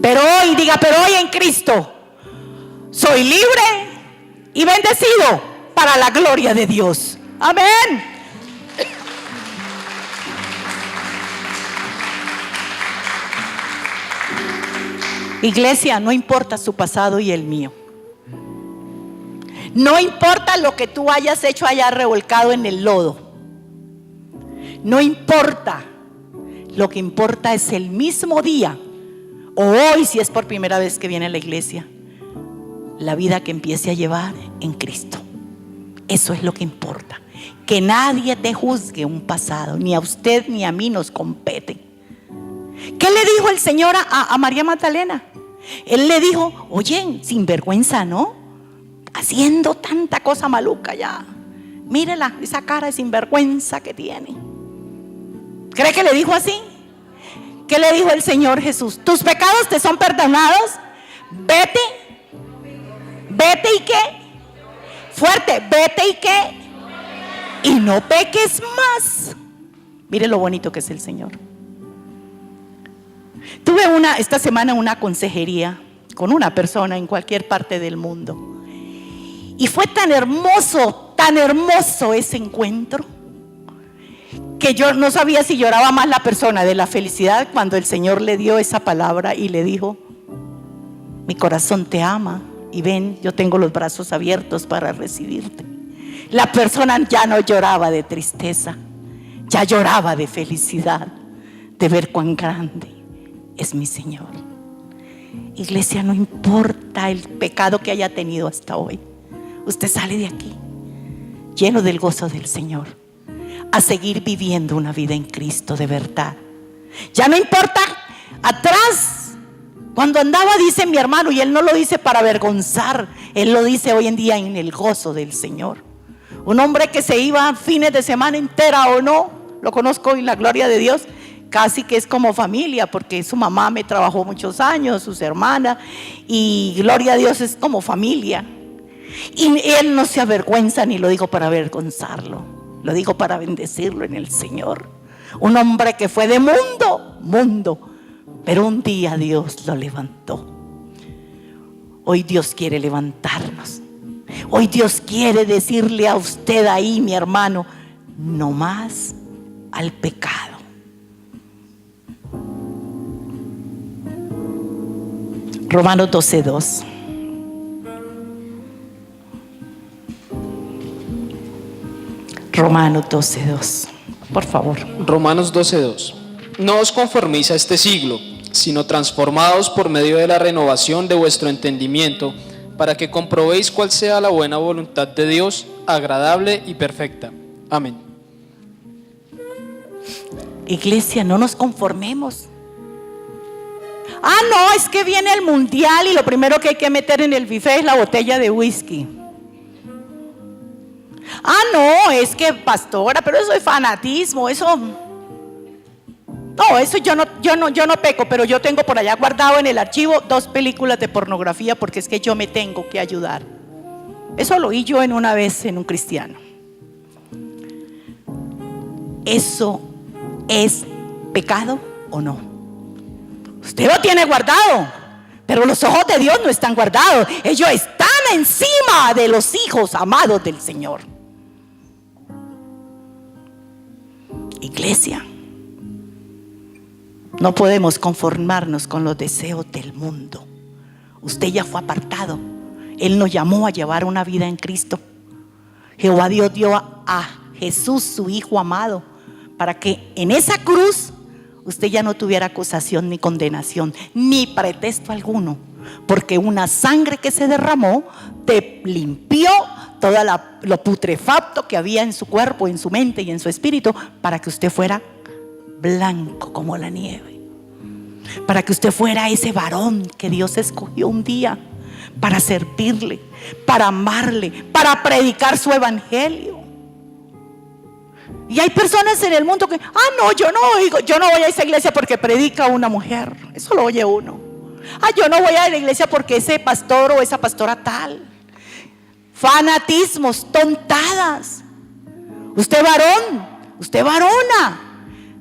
Pero hoy, diga, pero hoy en Cristo soy libre y bendecido para la gloria de Dios. Amén. Iglesia, no importa su pasado y el mío. No importa lo que tú hayas hecho allá revolcado en el lodo. No importa. Lo que importa es el mismo día, o hoy si es por primera vez que viene a la iglesia, la vida que empiece a llevar en Cristo. Eso es lo que importa. Que nadie te juzgue un pasado. Ni a usted ni a mí nos compete. ¿Qué le dijo el Señor a María Magdalena? Él le dijo, oye, sinvergüenza, ¿no? Haciendo tanta cosa maluca ya. Mírela, esa cara de sinvergüenza que tiene. ¿Cree que le dijo así? ¿Qué le dijo el Señor Jesús? Tus pecados te son perdonados. Vete. Vete y qué. Fuerte, vete y qué. Y no peques más. Mire lo bonito que es el Señor. Tuve esta semana una consejería con una persona en cualquier parte del mundo. Y fue tan hermoso ese encuentro, que yo no sabía si lloraba más la persona de la felicidad cuando el Señor le dio esa palabra y le dijo, mi corazón te ama y ven, yo tengo los brazos abiertos para recibirte. La persona ya no lloraba de tristeza, ya lloraba de felicidad, de ver cuán grande es mi Señor. Iglesia, no importa el pecado que haya tenido hasta hoy, usted sale de aquí lleno del gozo del Señor, a seguir viviendo una vida en Cristo de verdad. Ya no importa atrás, cuando andaba, dice mi hermano, y él no lo dice para avergonzar, él lo dice hoy en día en el gozo del Señor. Un hombre que se iba fines de semana entera o no, lo conozco y la gloria de Dios, casi que es como familia, porque su mamá me trabajó muchos años, sus hermanas, y gloria a Dios es como familia. Y él no se avergüenza ni lo digo para avergonzarlo, lo digo para bendecirlo en el Señor. Un hombre que fue de mundo, pero un día Dios lo levantó. Hoy Dios quiere levantarnos. Hoy Dios quiere decirle a usted ahí, mi hermano, no más al pecado. Romanos 12:2. Romanos 12:2. Por favor. Romanos 12:2. No os conforméis a este siglo, sino transformados por medio de la renovación de vuestro entendimiento, para que comprobéis cuál sea la buena voluntad de Dios, agradable y perfecta. Amén. Iglesia, no nos conformemos. No, es que viene el mundial y lo primero que hay que meter en el buffet es la botella de whisky. No, es que pastora, pero eso es fanatismo, eso. No, eso yo no peco, pero yo tengo por allá guardado en el archivo 2 películas de pornografía porque es que yo me tengo que ayudar. Eso lo oí yo en una vez en un cristiano. ¿Eso es pecado o no? Usted lo tiene guardado, pero los ojos de Dios no están guardados. Ellos están encima de los hijos amados del Señor. Iglesia, no podemos conformarnos con los deseos del mundo. Usted ya fue apartado. Él nos llamó a llevar una vida en Cristo. Jehová Dios dio a Jesús, su Hijo amado, para que en esa cruz usted ya no tuviera acusación ni condenación, ni pretexto alguno, porque una sangre que se derramó te limpió todo lo putrefacto que había en su cuerpo, en su mente y en su espíritu, para que usted fuera blanco como la nieve, para que usted fuera ese varón que Dios escogió un día, para servirle, para amarle, para predicar su evangelio. Y hay personas en el mundo que, no, yo no voy a esa iglesia porque predica una mujer. Eso lo oye uno. Yo no voy a la iglesia porque ese pastor o esa pastora tal. Fanatismos, tontadas. Usted varón, usted varona,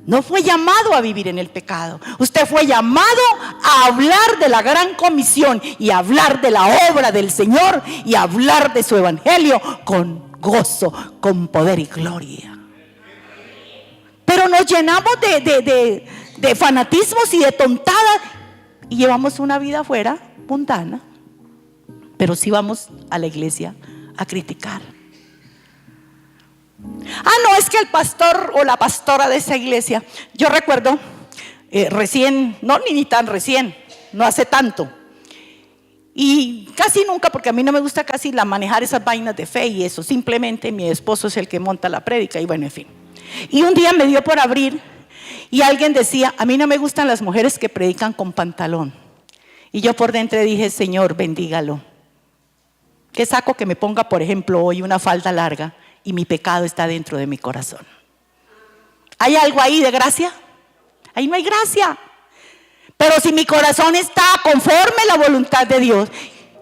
no fue llamado a vivir en el pecado. Usted fue llamado a hablar de la gran comisión y a hablar de la obra del Señor y a hablar de su evangelio con gozo, con poder y gloria. Pero nos llenamos de fanatismos y de tontadas y llevamos una vida afuera mundana, pero sí vamos a la iglesia a criticar. No, es que el pastor o la pastora de esa iglesia, yo recuerdo recién, no ni tan recién, no hace tanto, y casi nunca, porque a mí no me gusta casi manejar esas vainas de fe y eso, simplemente mi esposo es el que monta la prédica y bueno, en fin. Y un día me dio por abrir y alguien decía, a mí no me gustan las mujeres que predican con pantalón. Y yo por dentro dije, Señor, bendígalo. ¿Qué saco que me ponga, por ejemplo, hoy una falda larga y mi pecado está dentro de mi corazón? ¿Hay algo ahí de gracia? Ahí no hay gracia. Pero si mi corazón está conforme a la voluntad de Dios,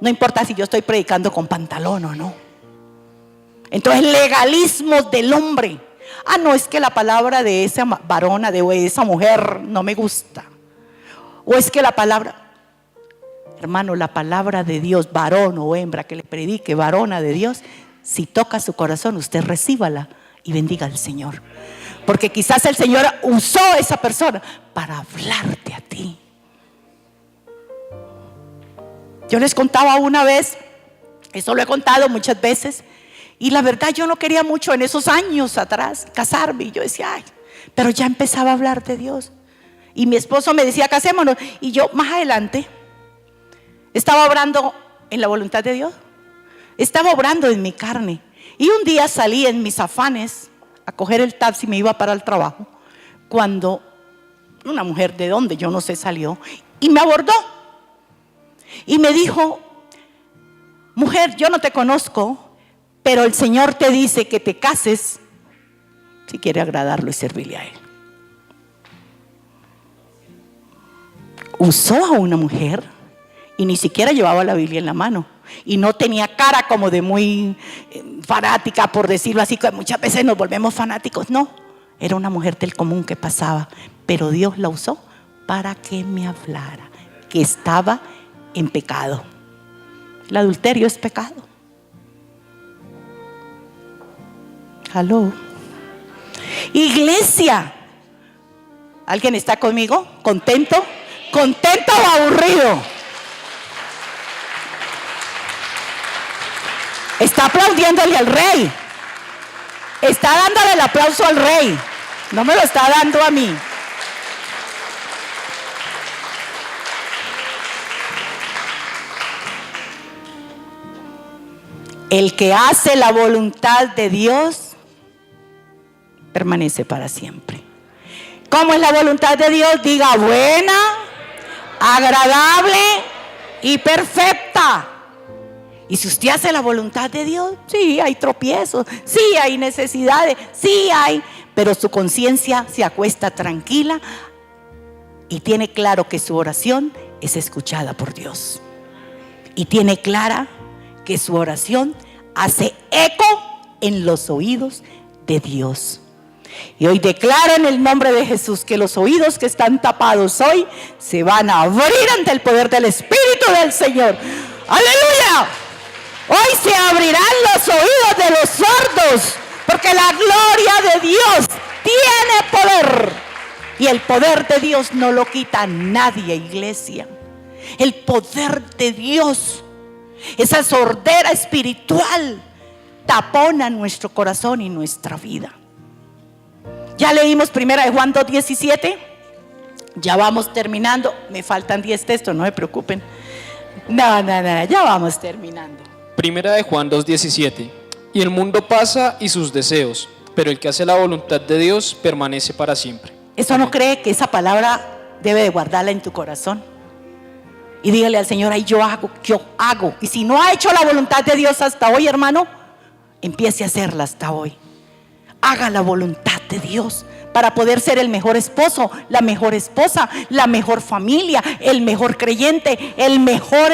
no importa si yo estoy predicando con pantalón o no. Entonces, legalismos del hombre. No, es que la palabra de esa varona, de esa mujer no me gusta. O es que la palabra, hermano, la palabra de Dios, varón o hembra que le predique, varona de Dios, si toca su corazón, usted recíbala y bendiga al Señor. Porque quizás el Señor usó a esa persona para hablarte a ti. Yo les contaba una vez, eso lo he contado muchas veces, y la verdad yo no quería mucho en esos años atrás casarme. Y yo decía, pero ya empezaba a hablar de Dios. Y mi esposo me decía, casémonos. Y yo más adelante estaba obrando en la voluntad de Dios. Estaba obrando en mi carne. Y un día salí en mis afanes a coger el taxi, me iba para el trabajo, cuando una mujer de donde yo no sé salió y me abordó. Y me dijo, mujer, yo no te conozco, pero el Señor te dice que te cases si quiere agradarlo y servirle a Él. Usó a una mujer y ni siquiera llevaba la Biblia en la mano. Y no tenía cara como de muy fanática, por decirlo así, que muchas veces nos volvemos fanáticos. No, era una mujer del común que pasaba, pero Dios la usó para que me hablara, que estaba en pecado. El adulterio es pecado. Aló. Iglesia, ¿alguien está conmigo? ¿Contento? ¿Contento o aburrido? Está aplaudiéndole al rey. Está dándole el aplauso al rey. No me lo está dando a mí. El que hace la voluntad de Dios permanece para siempre. ¿Cómo es la voluntad de Dios? Diga, buena, agradable y perfecta. Y si usted hace la voluntad de Dios, sí hay tropiezos, sí hay necesidades, sí hay, pero su conciencia se acuesta tranquila y tiene claro que su oración es escuchada por Dios. Y tiene clara que su oración hace eco en los oídos de Dios. Y hoy declaro en el nombre de Jesús que los oídos que están tapados hoy se van a abrir ante el poder del Espíritu del Señor. ¡Aleluya! Hoy se abrirán los oídos de los sordos, porque la gloria de Dios tiene poder. Y el poder de Dios no lo quita nadie, iglesia. El poder de Dios, esa sordera espiritual, tapona nuestro corazón y nuestra vida. Ya leímos 1 Juan 2:17. Ya vamos terminando. Me faltan 10 textos, no se preocupen. No, ya vamos terminando. 1 Juan 2:17. Y el mundo pasa y sus deseos, pero el que hace la voluntad de Dios permanece para siempre. ¿Eso no cree que esa palabra debe de guardarla en tu corazón? Y dígale al Señor, ay, yo hago. Y si no ha hecho la voluntad de Dios hasta hoy, hermano, empiece a hacerla hasta hoy. Haga la voluntad de Dios para poder ser el mejor esposo, la mejor esposa, la mejor familia, el mejor creyente, el mejor.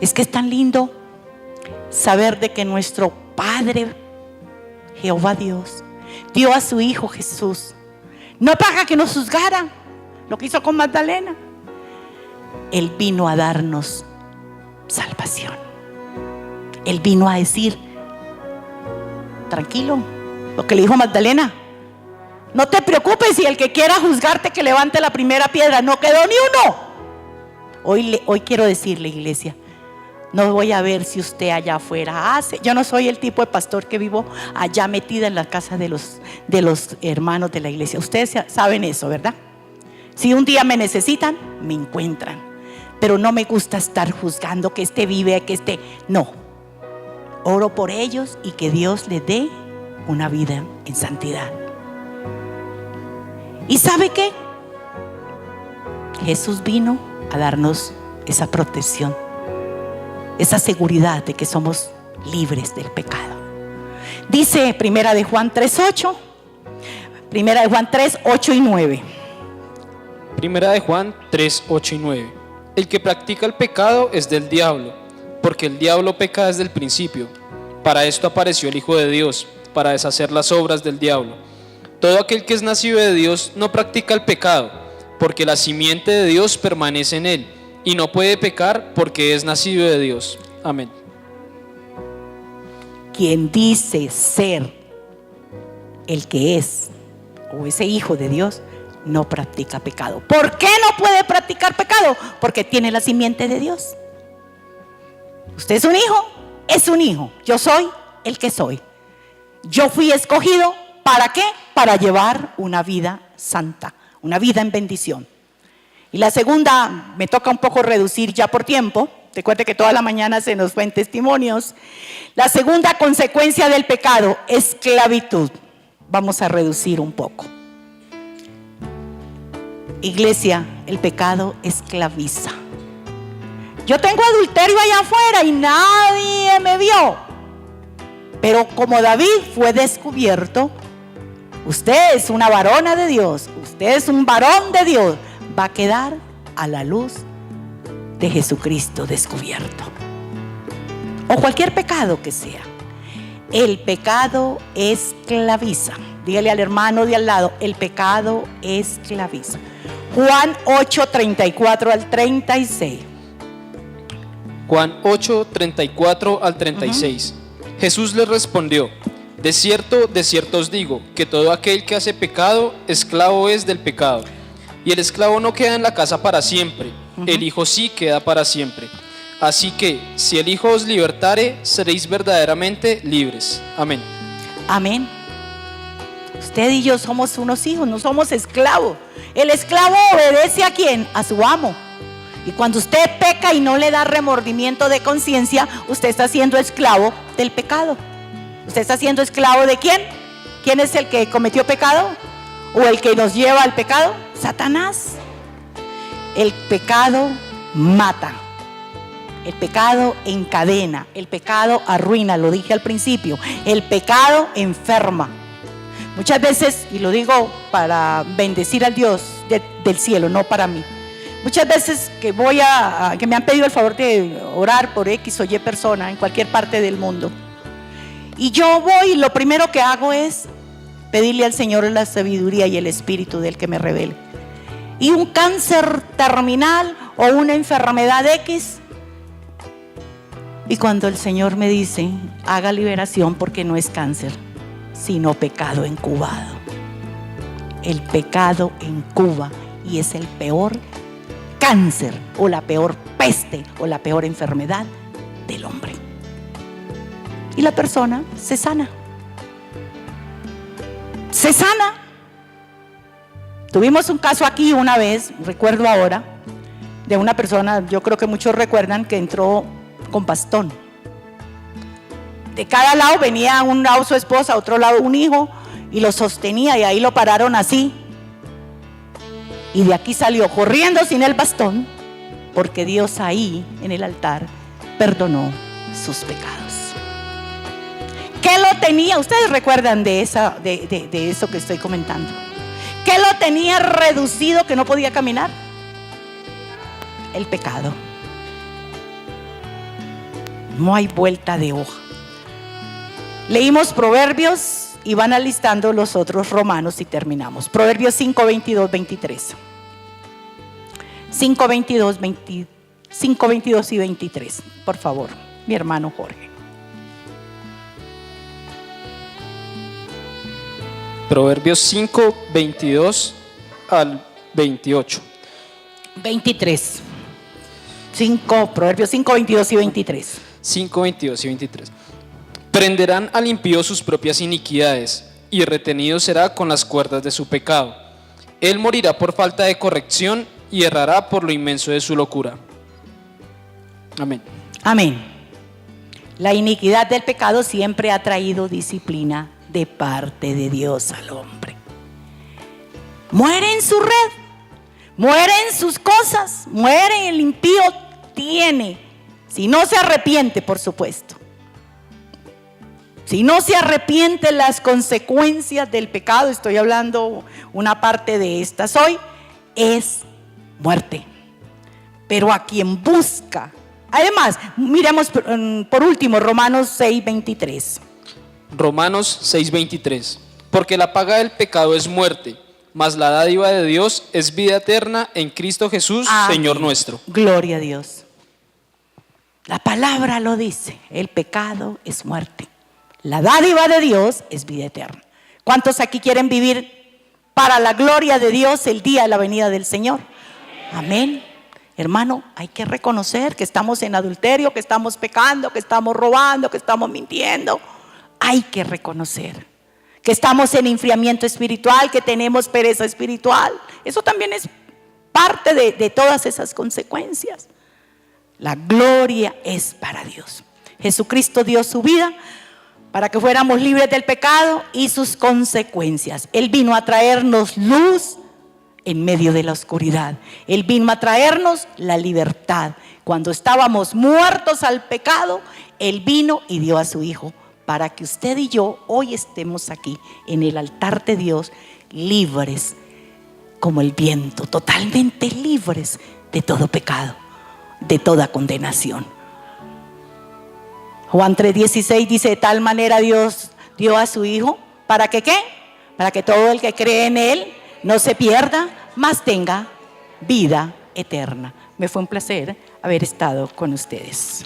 Es que es tan lindo saber de que nuestro Padre, Jehová Dios, dio a su Hijo Jesús, no para que nos juzgara, lo que hizo con Magdalena. Él vino a darnos salvación. Él vino a decir, tranquilo, lo que le dijo Magdalena, no te preocupes, y el que quiera juzgarte que levante la primera piedra. No quedó ni uno. Hoy quiero decirle, iglesia, no voy a ver si usted allá afuera hace. Yo no soy el tipo de pastor que vivo allá metida en la casa de los hermanos de la iglesia. Ustedes saben eso, ¿verdad? Si un día me necesitan, me encuentran. Pero no me gusta estar juzgando que este vive, que este no. Oro por ellos y que Dios les dé una vida en santidad. ¿Y sabe qué? Jesús vino a darnos esa protección, esa seguridad de que somos libres del pecado. Dice Primera de Juan 3:8, Primera de Juan 3:8 y 9. Primera de Juan 3:8 y 9. El que practica el pecado es del diablo, porque el diablo peca desde el principio. Para esto apareció el Hijo de Dios, para deshacer las obras del diablo. Todo aquel que es nacido de Dios no practica el pecado, porque la simiente de Dios permanece en él, y no puede pecar porque es nacido de Dios. Amén. Quien dice ser el que es, o ese hijo de Dios, no practica pecado. ¿Por qué no puede practicar pecado? Porque tiene la simiente de Dios. Usted es un hijo, es un hijo. Yo soy el que soy. Yo fui escogido, ¿para qué? Para llevar una vida santa, una vida en bendición. Y la segunda, me toca un poco reducir ya por tiempo. Recuerde que toda la mañana se nos fue en testimonios. La segunda consecuencia del pecado, esclavitud. Vamos a reducir un poco. Iglesia, el pecado esclaviza. Yo tengo adulterio allá afuera y nadie me vio. Pero como David fue descubierto, usted es una varona de Dios, usted es un varón de Dios, va a quedar a la luz de Jesucristo descubierto. O cualquier pecado que sea. El pecado esclaviza. Dígale al hermano de al lado, el pecado esclaviza. Juan 8:34 al 36. Juan 8:34 al 36. Jesús les respondió: de cierto os digo, que todo aquel que hace pecado, esclavo es del pecado. Y el esclavo no queda en la casa para siempre, el Hijo sí queda para siempre. Así que, si el Hijo os libertare, seréis verdaderamente libres. Amén. Amén. Usted y yo somos unos hijos, no somos esclavos. El esclavo obedece ¿a quién? A su amo. Y cuando usted peca y no le da remordimiento de conciencia, usted está siendo esclavo del pecado. ¿Usted está siendo esclavo de quién? ¿Quién es el que cometió pecado? ¿O el que nos lleva al pecado? Satanás. El pecado mata. El pecado encadena. El pecado arruina, lo dije al principio. El pecado enferma. Muchas veces, y lo digo para bendecir al Dios del cielo, no para mí. Muchas veces que que me han pedido el favor de orar por X o Y persona en cualquier parte del mundo. Y yo voy y lo primero que hago es pedirle al Señor la sabiduría y el espíritu del que me revele. Y un cáncer terminal o una enfermedad X. Y cuando el Señor me dice, haga liberación porque no es cáncer, sino pecado incubado. El pecado incuba y es el peor cáncer o la peor peste o la peor enfermedad del hombre. Y la persona se sana. Se sana. Tuvimos un caso aquí una vez, recuerdo ahora, de una persona, yo creo que muchos recuerdan, que entró con bastón. De cada lado venía un lado su esposa, a otro lado un hijo, y lo sostenía, y ahí lo pararon así. Y de aquí salió corriendo sin el bastón, porque Dios ahí en el altar perdonó sus pecados. ¿Qué lo tenía? Ustedes recuerdan de eso que estoy comentando. ¿Qué lo tenía reducido que no podía caminar? El pecado. No hay vuelta de hoja. Leímos Proverbios y van alistando los otros Romanos y terminamos. Proverbios 5, 22, 23. 5, 22 y 23. Por favor, mi hermano Jorge. Proverbios 5, 22 al 28. 23. Proverbios 5, 22 y 23. 5, 22 y 23. Prenderán al impío sus propias iniquidades, y retenido será con las cuerdas de su pecado. Él morirá por falta de corrección y errará por lo inmenso de su locura. Amén. Amén. La iniquidad del pecado siempre ha traído disciplina de parte de Dios al hombre. Muere en su red, muere en sus cosas, muere el impío tiene, si no se arrepiente, por supuesto. Si no se arrepiente, las consecuencias del pecado, estoy hablando una parte de estas hoy, es muerte. Pero a quien busca, además, miremos por último Romanos 6, 23. Romanos 6, 23. Porque la paga del pecado es muerte, mas la dádiva de Dios es vida eterna en Cristo Jesús, Amén. Señor nuestro. Gloria a Dios. La palabra lo dice, el pecado es muerte. La dádiva de Dios es vida eterna. ¿Cuántos aquí quieren vivir para la gloria de Dios el día de la venida del Señor? Amén. Hermano, hay que reconocer que estamos en adulterio, que estamos pecando, que estamos robando, que estamos mintiendo. Hay que reconocer que estamos en enfriamiento espiritual, que tenemos pereza espiritual. Eso también es parte de todas esas consecuencias. La gloria es para Dios. Jesucristo dio su vida para que fuéramos libres del pecado y sus consecuencias. Él vino a traernos luz en medio de la oscuridad. Él vino a traernos la libertad. Cuando estábamos muertos al pecado, Él vino y dio a su Hijo para que usted y yo hoy estemos aquí en el altar de Dios, libres como el viento, totalmente libres de todo pecado, de toda condenación. Juan 3:16 dice: de tal manera Dios dio a su Hijo, ¿para que qué? Para que todo el que cree en Él no se pierda, mas tenga vida eterna. Me fue un placer haber estado con ustedes.